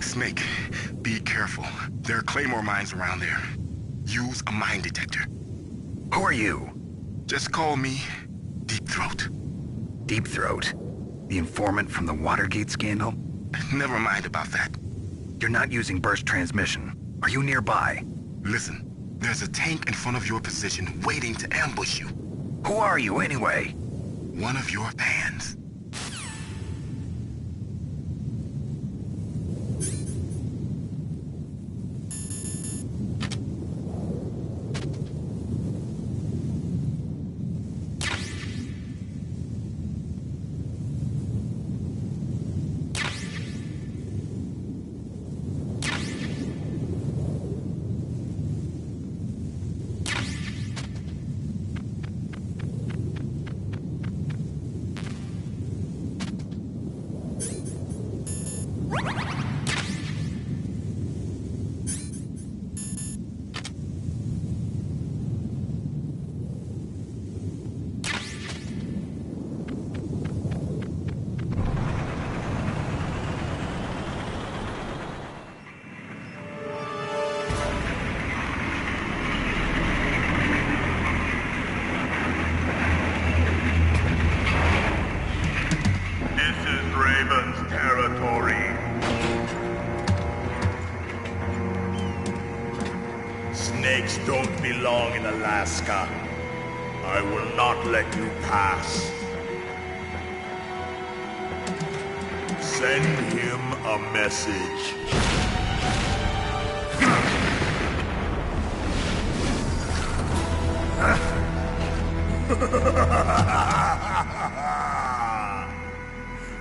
Snake, be careful. There are claymore mines around there. Use a mine detector. Who are you? Just call me Deep Throat. Deep Throat? The informant from the Watergate scandal? Never mind about that. You're not using burst transmission. Are you nearby? Listen, there's a tank in front of your position waiting to ambush you. Who are you anyway? One of your fans. Snakes don't belong in Alaska. I will not let you pass. Send him a message.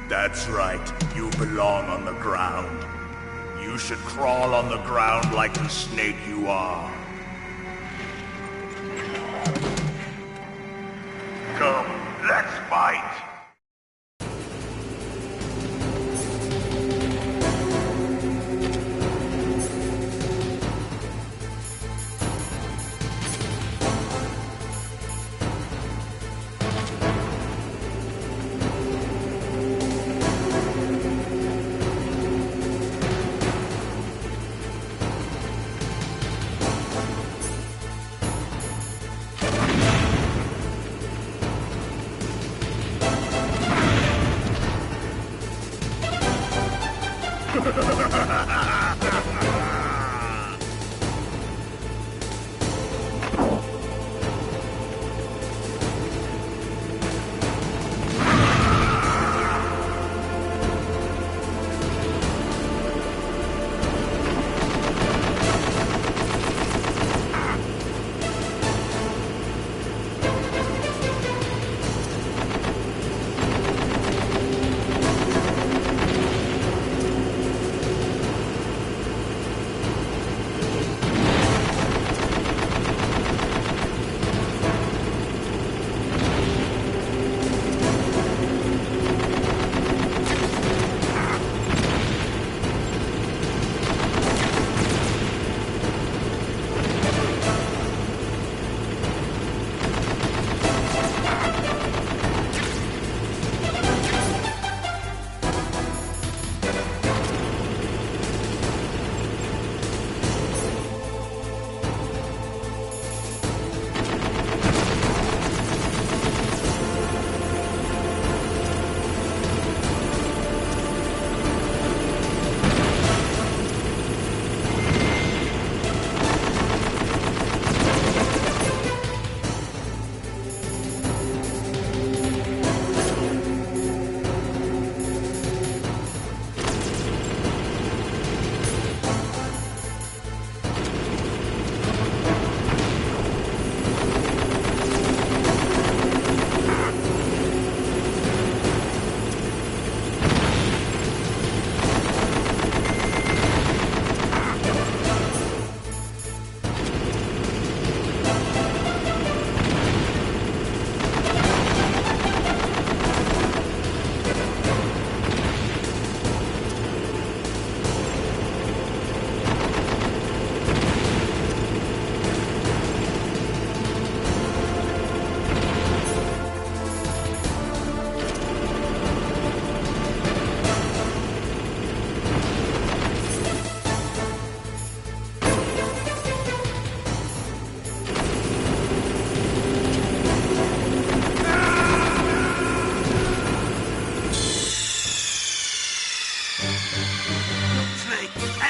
That's right. You belong on the ground. You should crawl on the ground like the snake you are. Come, let's fight!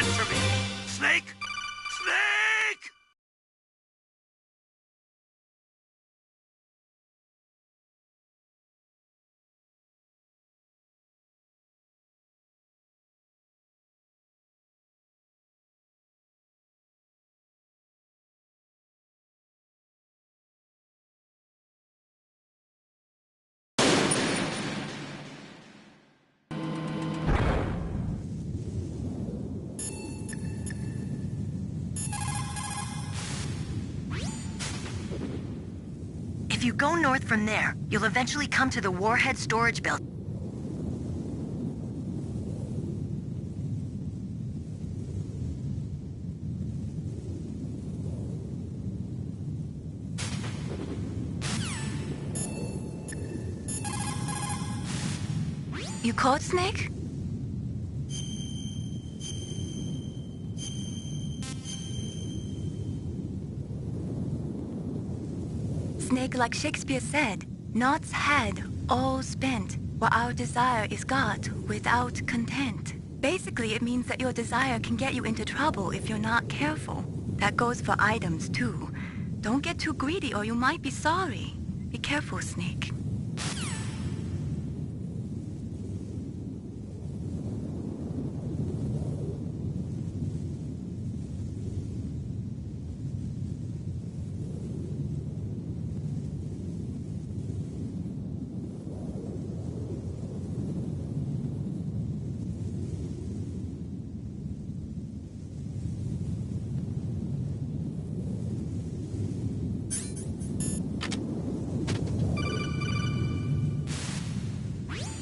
Answer me! Snake! Snake! If you go north from there, you'll eventually come to the warhead storage building. You caught Snake? Snake, like Shakespeare said, naught's had, all spent, while our desire is got without content. Basically, it means that your desire can get you into trouble if you're not careful. That goes for items, too. Don't get too greedy or you might be sorry. Be careful, Snake.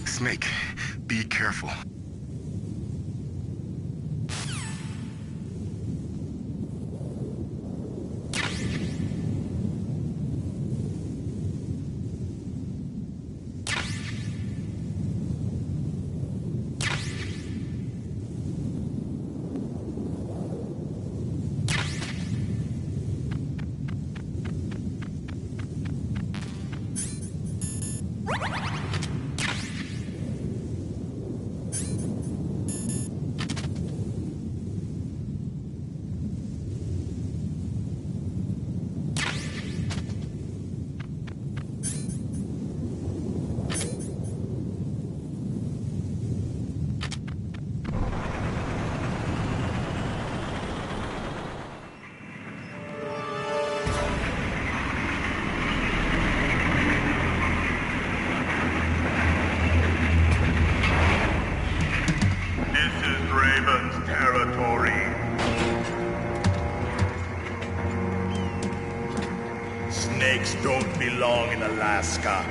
Snake, be careful. Snakes don't belong in Alaska.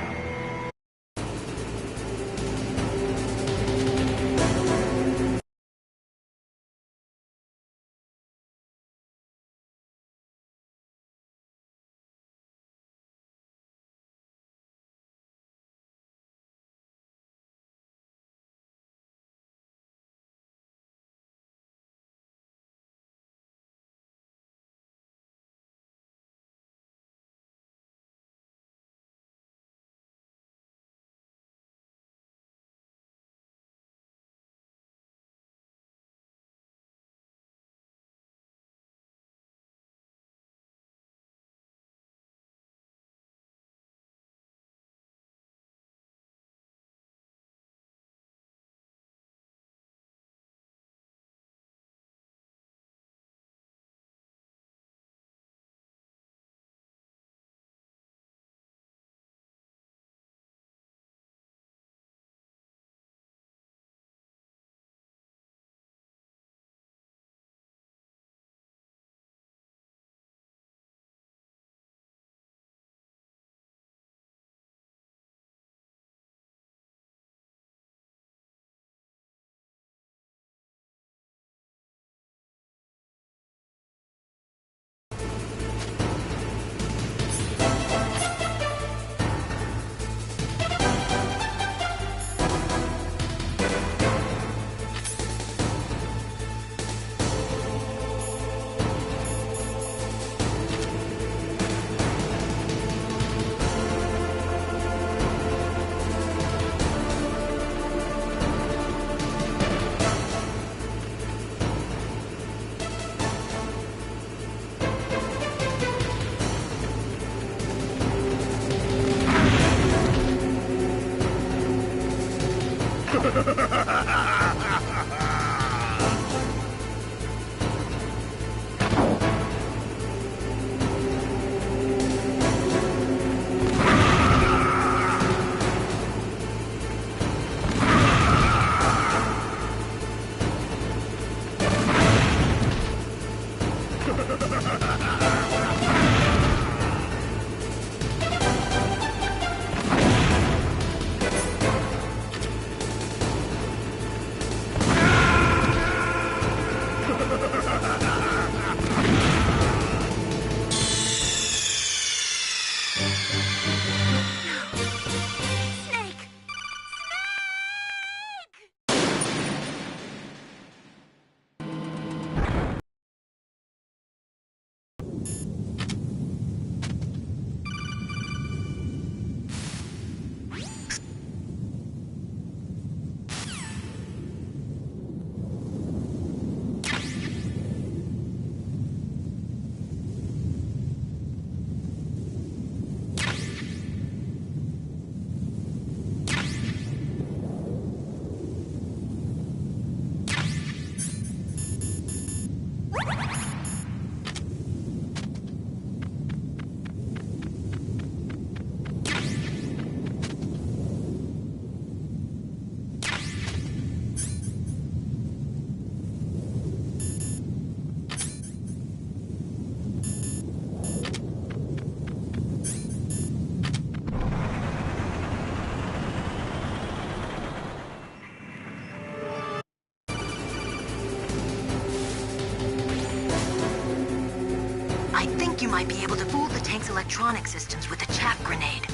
think you might be able to fool the tank's electronic systems with a chaff grenade.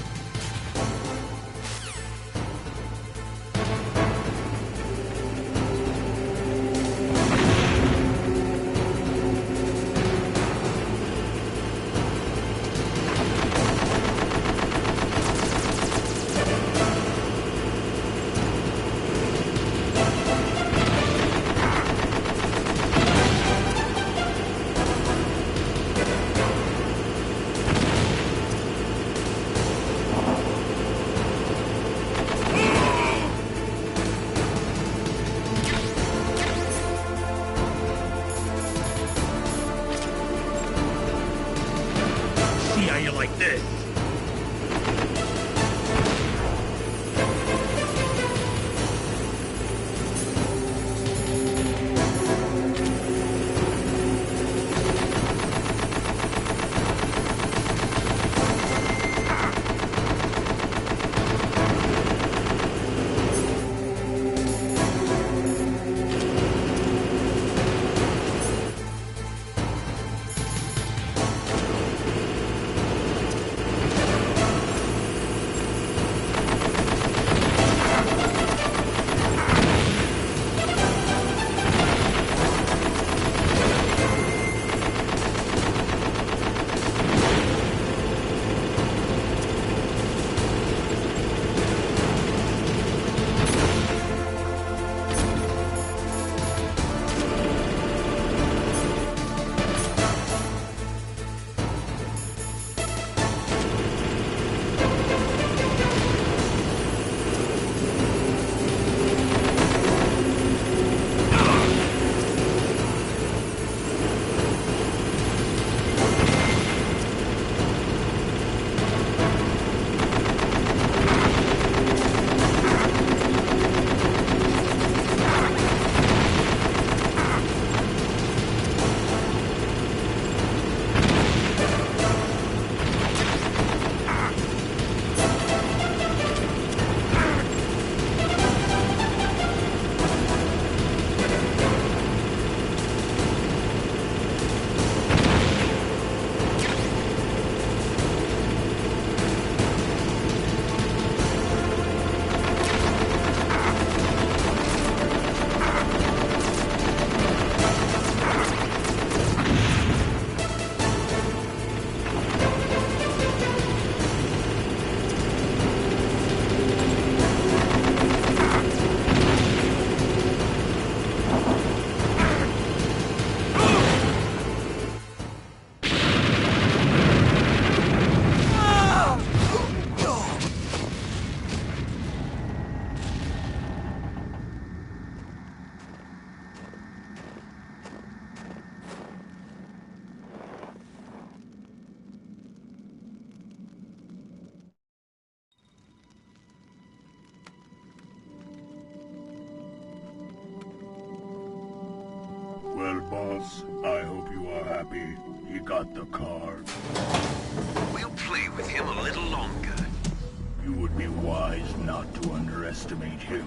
Well, boss, I hope you are happy. He got the card. We'll play with him a little longer. You would be wise not to underestimate him.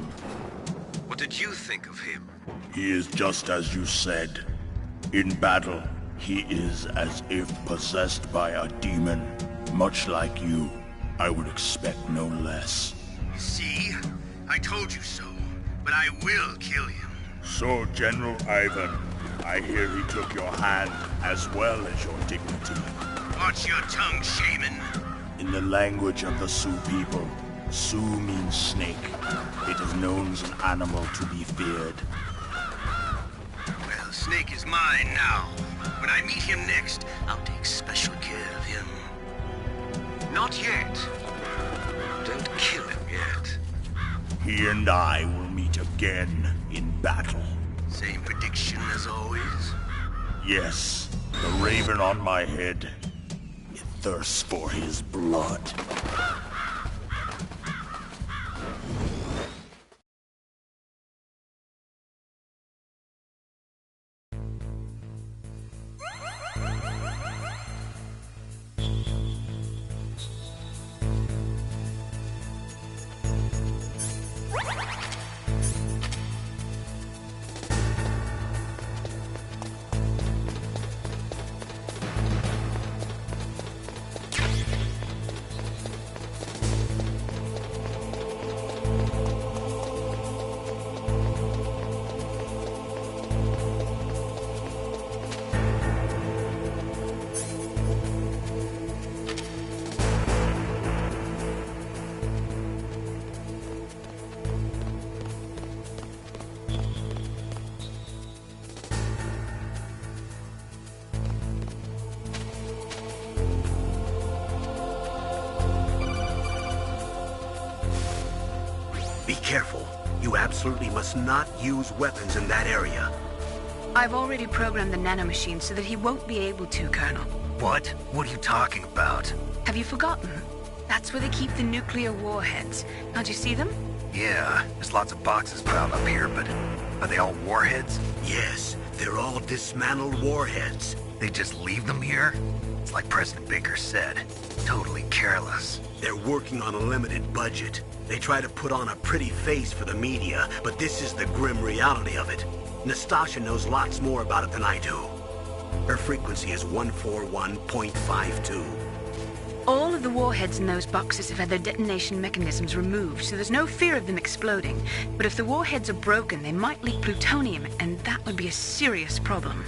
What did you think of him? He is just as you said. In battle, he is as if possessed by a demon. Much like you, I would expect no less. See? I told you so, but I will kill him. So, General Ivan, I hear he took your hand as well as your dignity. Watch your tongue, shaman. In the language of the Sioux people, Sioux means snake. It is known as an animal to be feared. Well, Snake is mine now. When I meet him next, I'll take special care of him. Not yet. Don't kill him yet. He and I will meet again in battle. Same prediction as always? Yes, the raven on my head. It thirsts for his blood. careful. You absolutely must not use weapons in that area. I've already programmed the nanomachine so that he won't be able to, Colonel. What? What are you talking about? Have you forgotten? That's where they keep the nuclear warheads. Can't you see them? Yeah, there's lots of boxes piled up here, but are they all warheads? Yes, they're all dismantled warheads. They just leave them here? It's like President Baker said. Totally careless. They're working on a limited budget. They try to put on a pretty face for the media, but this is the grim reality of it. Nastasha knows lots more about it than I do. Her frequency is 141.52. All of the warheads in those boxes have had their detonation mechanisms removed, so there's no fear of them exploding. But if the warheads are broken, they might leak plutonium, and that would be a serious problem.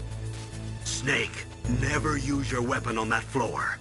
Snake, never use your weapon on that floor.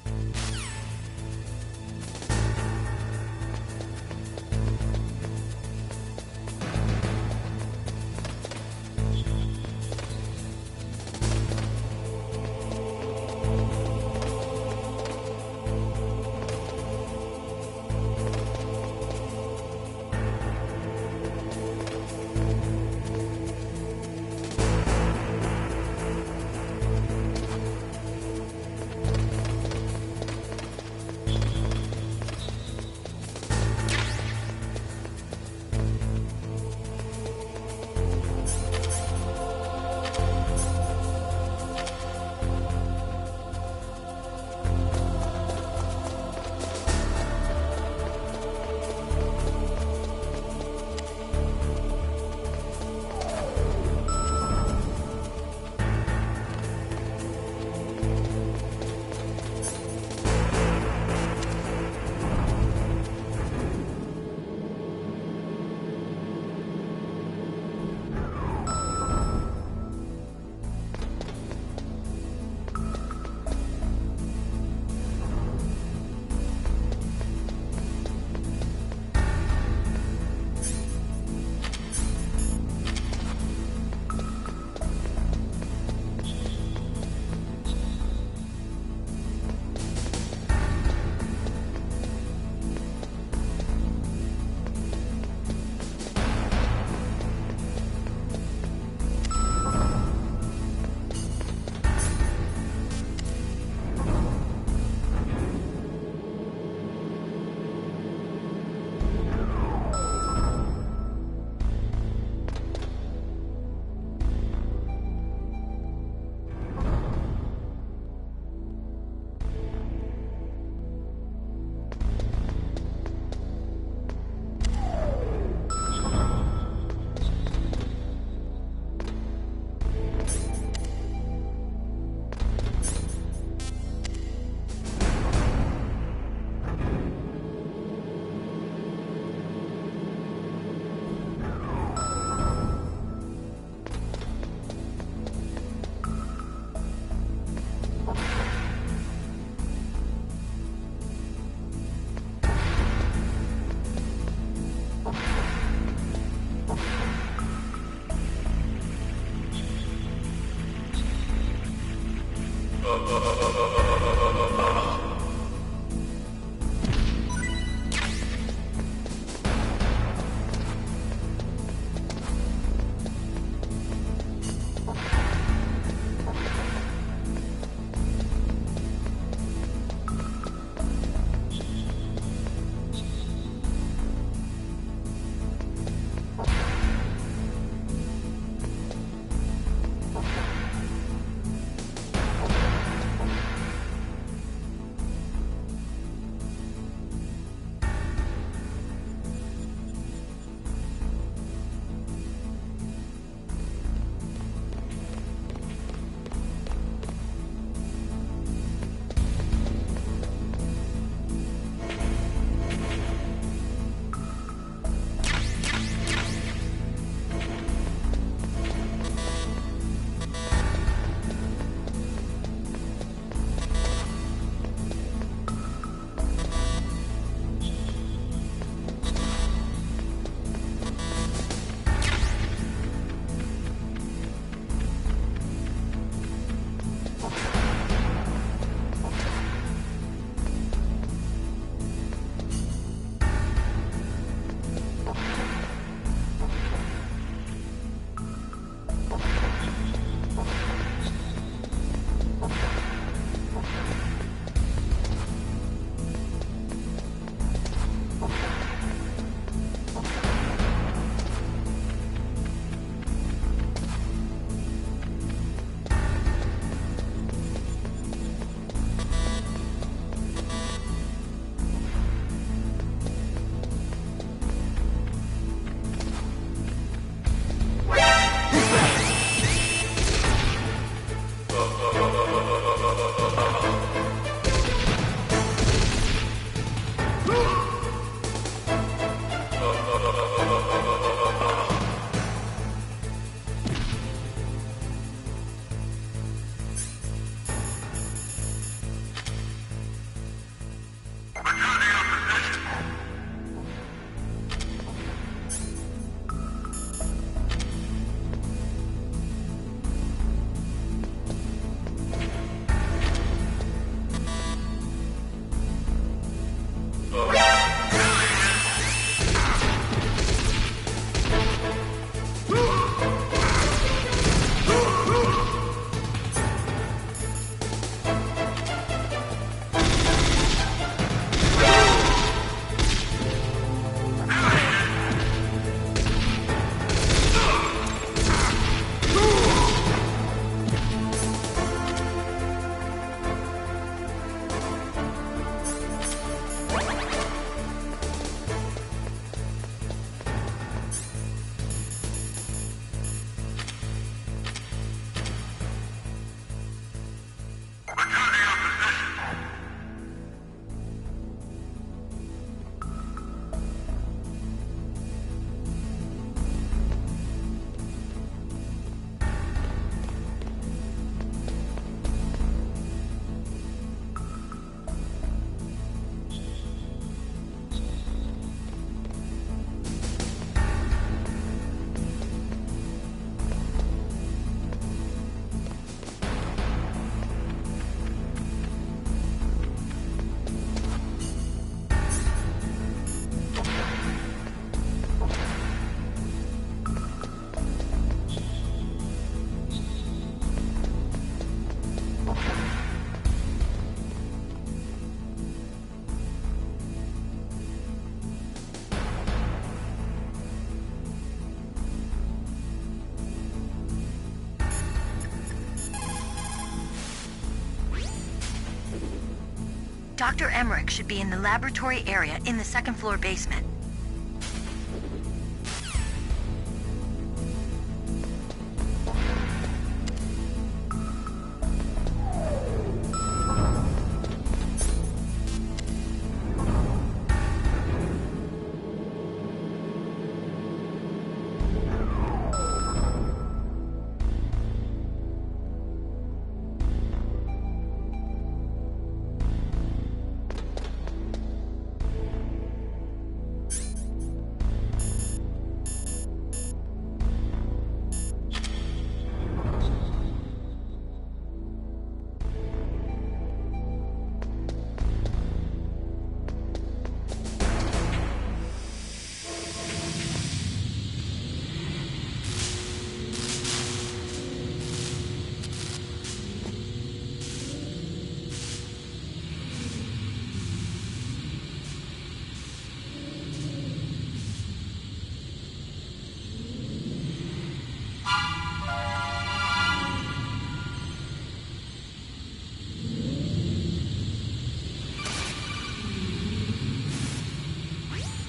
Dr. Emmerich should be in the laboratory area in the second floor basement.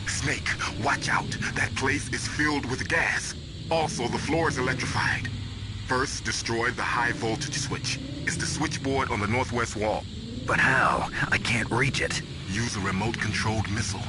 Snake, watch out. That place is filled with gas. Also, the floor is electrified. First, destroy the high voltage switch. It's the switchboard on the northwest wall. But how? I can't reach it. Use a remote-controlled missile.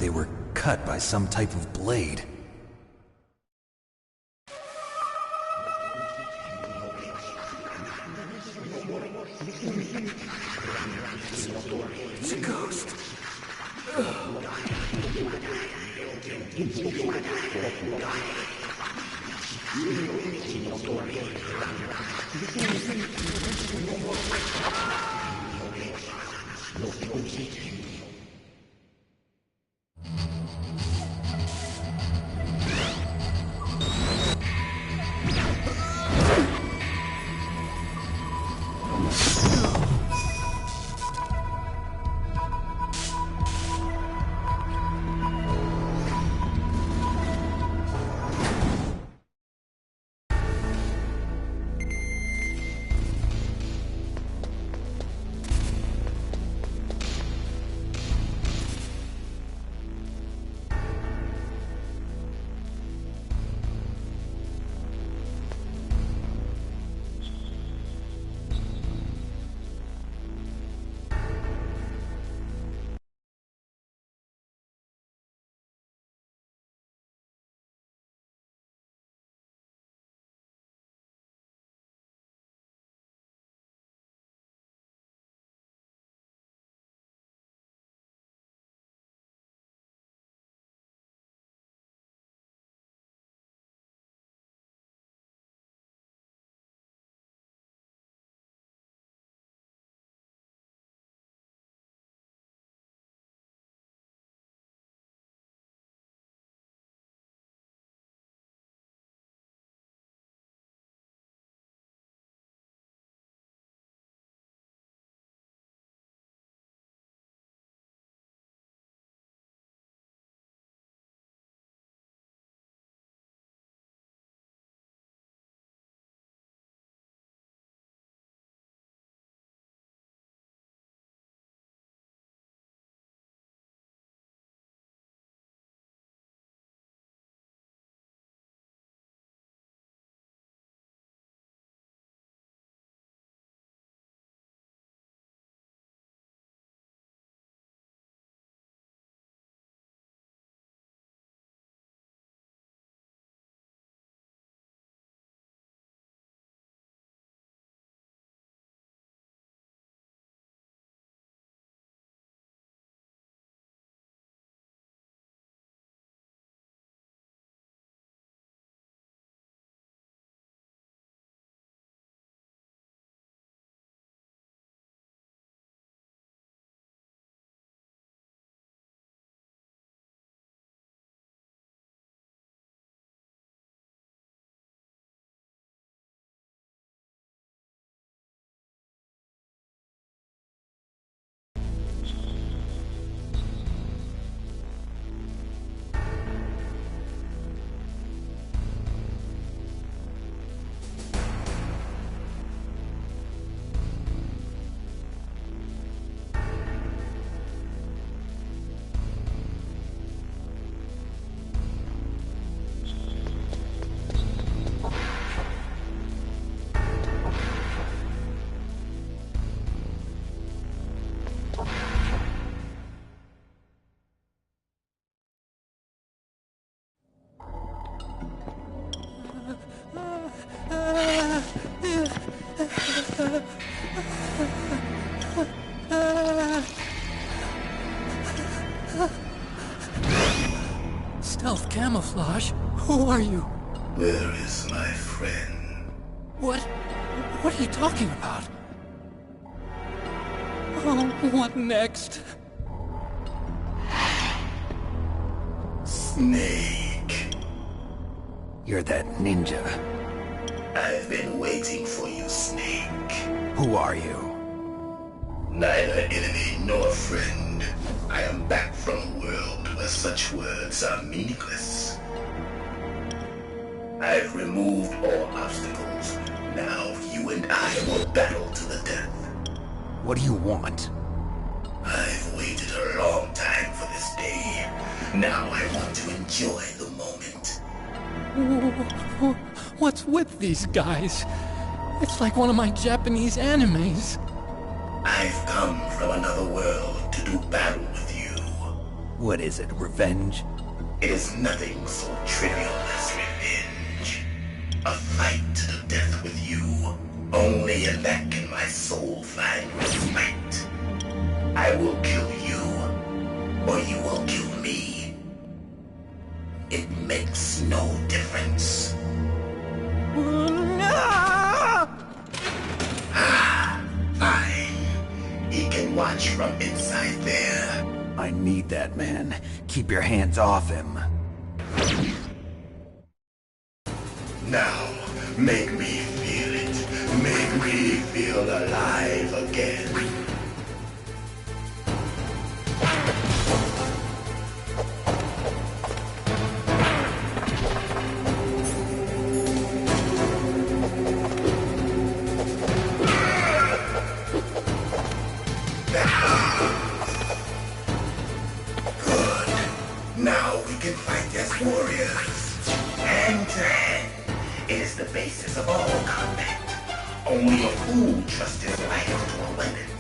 they were cut by some type of blade. It's a ghost. Stealth camouflage? Who are you? Where is my friend? What? What are you talking about? Oh, what next? Snake. You're that ninja. I've been waiting for you, Snake. Who are you? Neither enemy nor friend. I am back from a world where such words are meaningless. I've removed all obstacles. Now you and I will battle to the death. What do you want? I've waited a long time for this day. Now I want to enjoy the moment. What's with these guys? It's like one of my Japanese animes. I've come from another world to do battle with you. What is it, revenge? It is nothing so trivial as revenge. A fight to the death with you. Only in that can my soul find respite. I will kill you, or you will kill me. It makes no difference. Fine. He can watch from inside there. I need that man. Keep your hands off him. Now, make me feel it. Make me feel alive again. Now we can fight as warriors, hand to hand. It is the basis of all combat. Only a fool trusts his life to a weapon.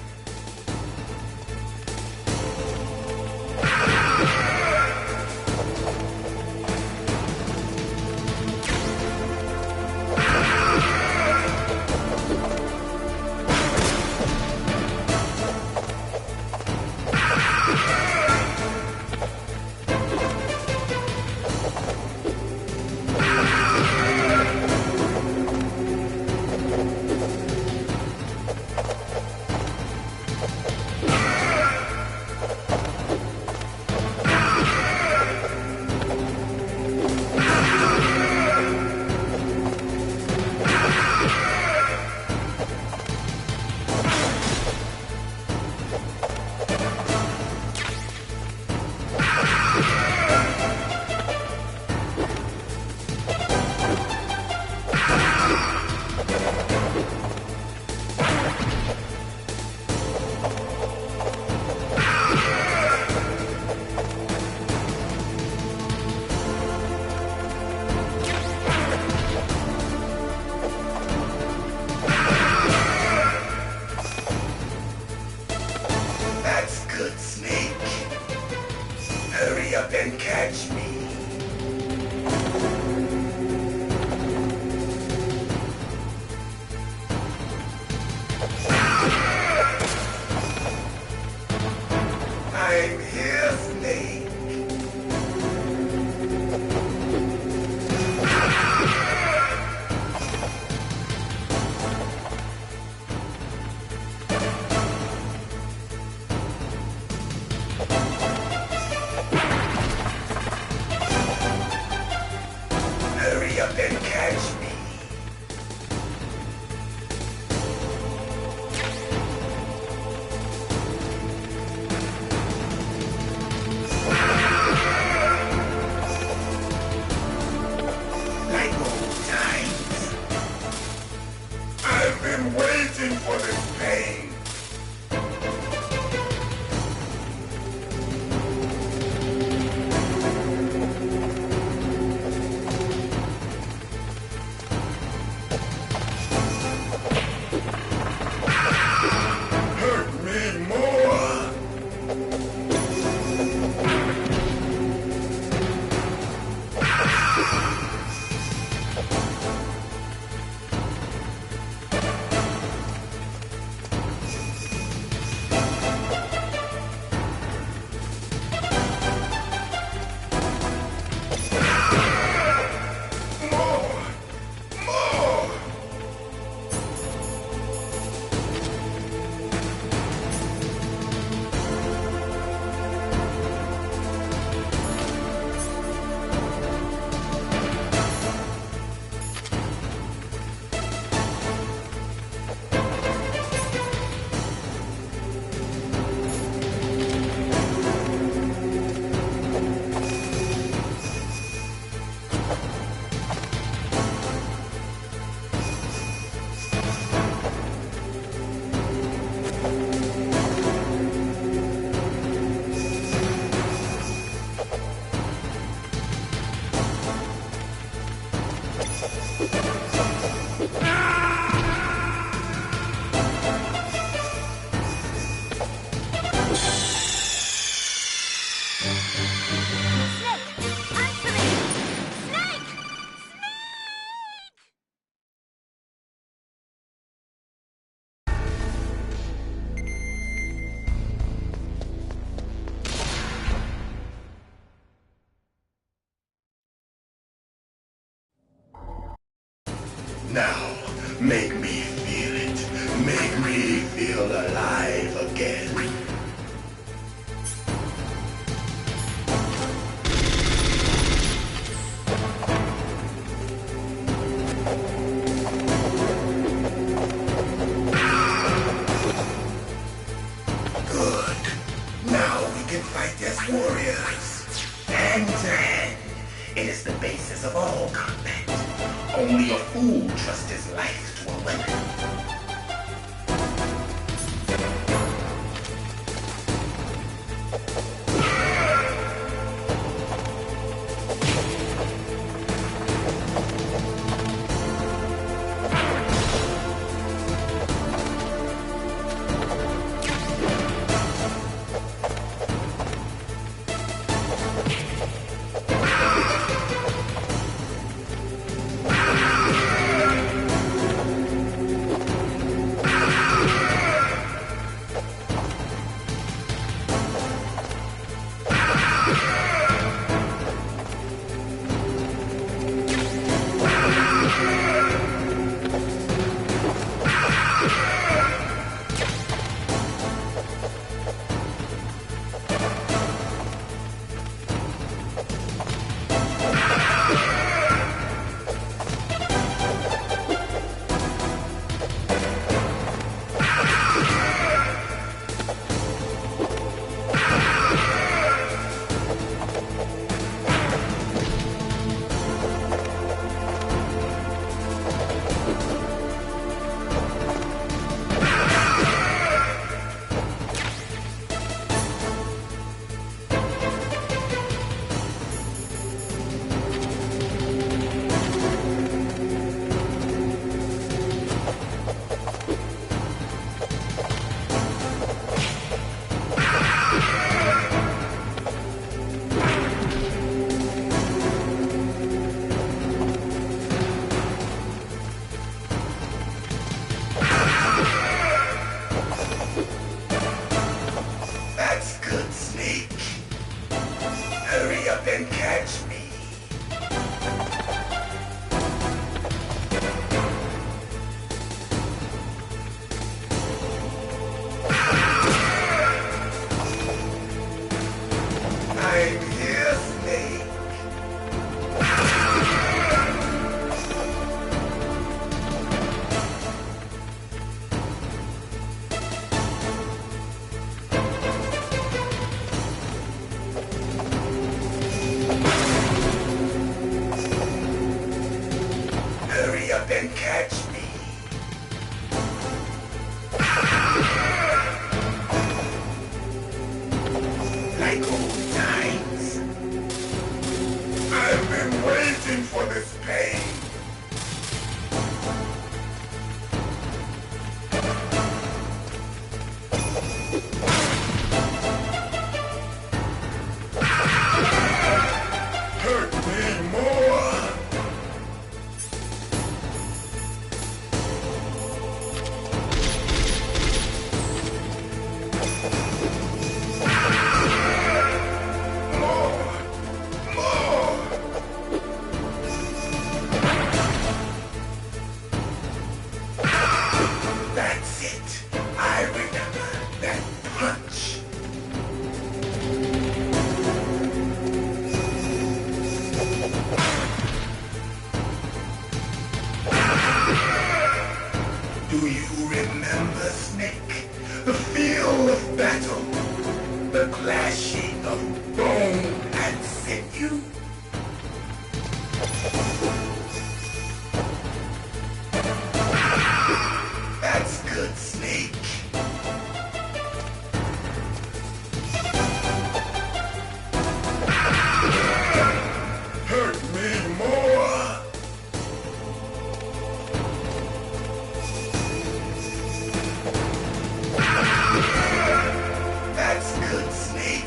That's good, Snake. Hurry up and catch me. I'm here, Snake. Hurry up and catch me. Like old times. I've been waiting for this pain. Hurt me more. Now, make me feel it. Make me feel alive again. Good. Now we can fight as warriors. Hand to hand. It is the basis of all combat. Only a fool trusts his life to a weapon. That's good, Snake. Hurry up and catch me. I'm here, Snake. Hurry up and catch me. Like old times. I've been waiting for this pain. Hurt me more. That's it. I remember that punch. Do you remember, Snake? The feel of battle. The clashing of bone and sinew. That's good, Snake. Hurt me more. That's good, Snake.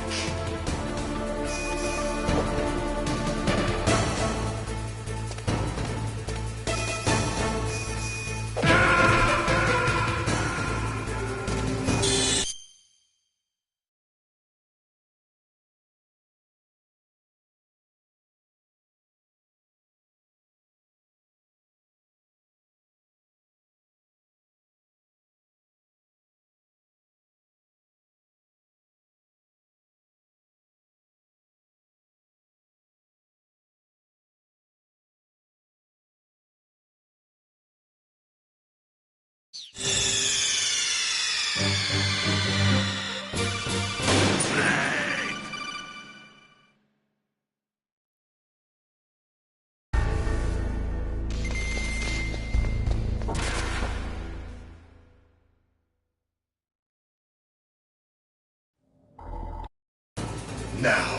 Now,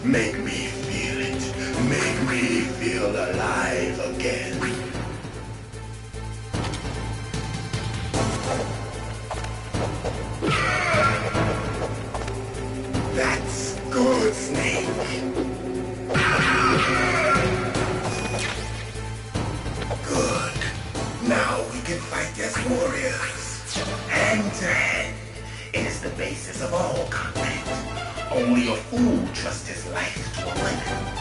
make me feel it. Make me feel alive again. That's good, Snake. Good. Now we can fight as warriors. Hand to hand. It is the basis of all combat. Only a fool trusts his life to a weapon.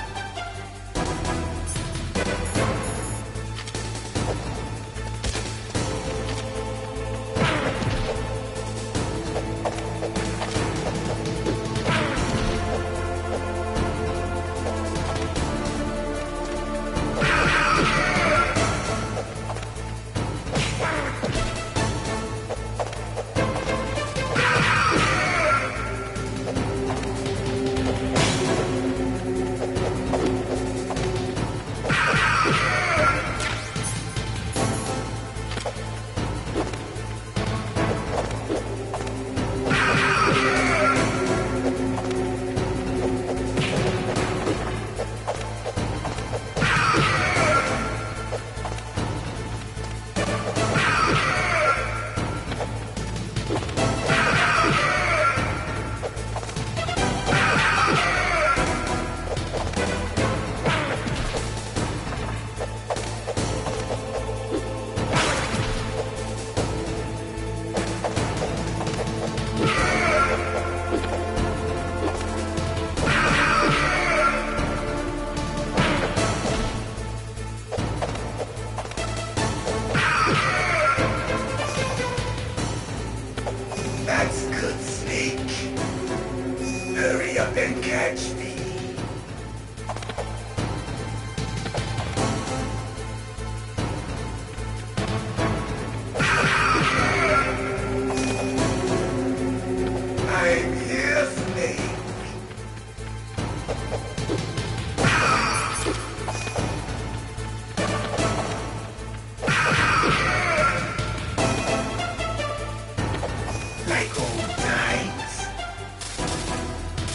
That's good, Snake. Hurry up and catch me. I'm here, Snake. Like old times.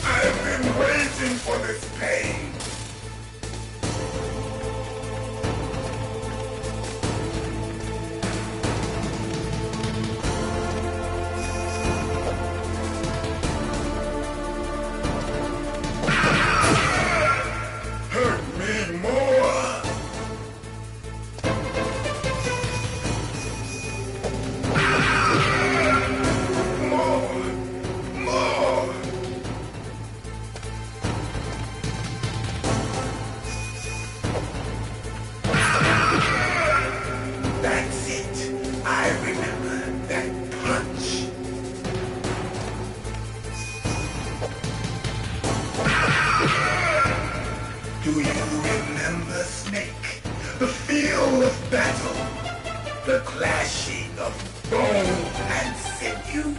I've been waiting for this pain. Hurt me more. More. That's it. I remember that punch. Do you remember, Snake? The feel of battle. The clashing of bone and sinew.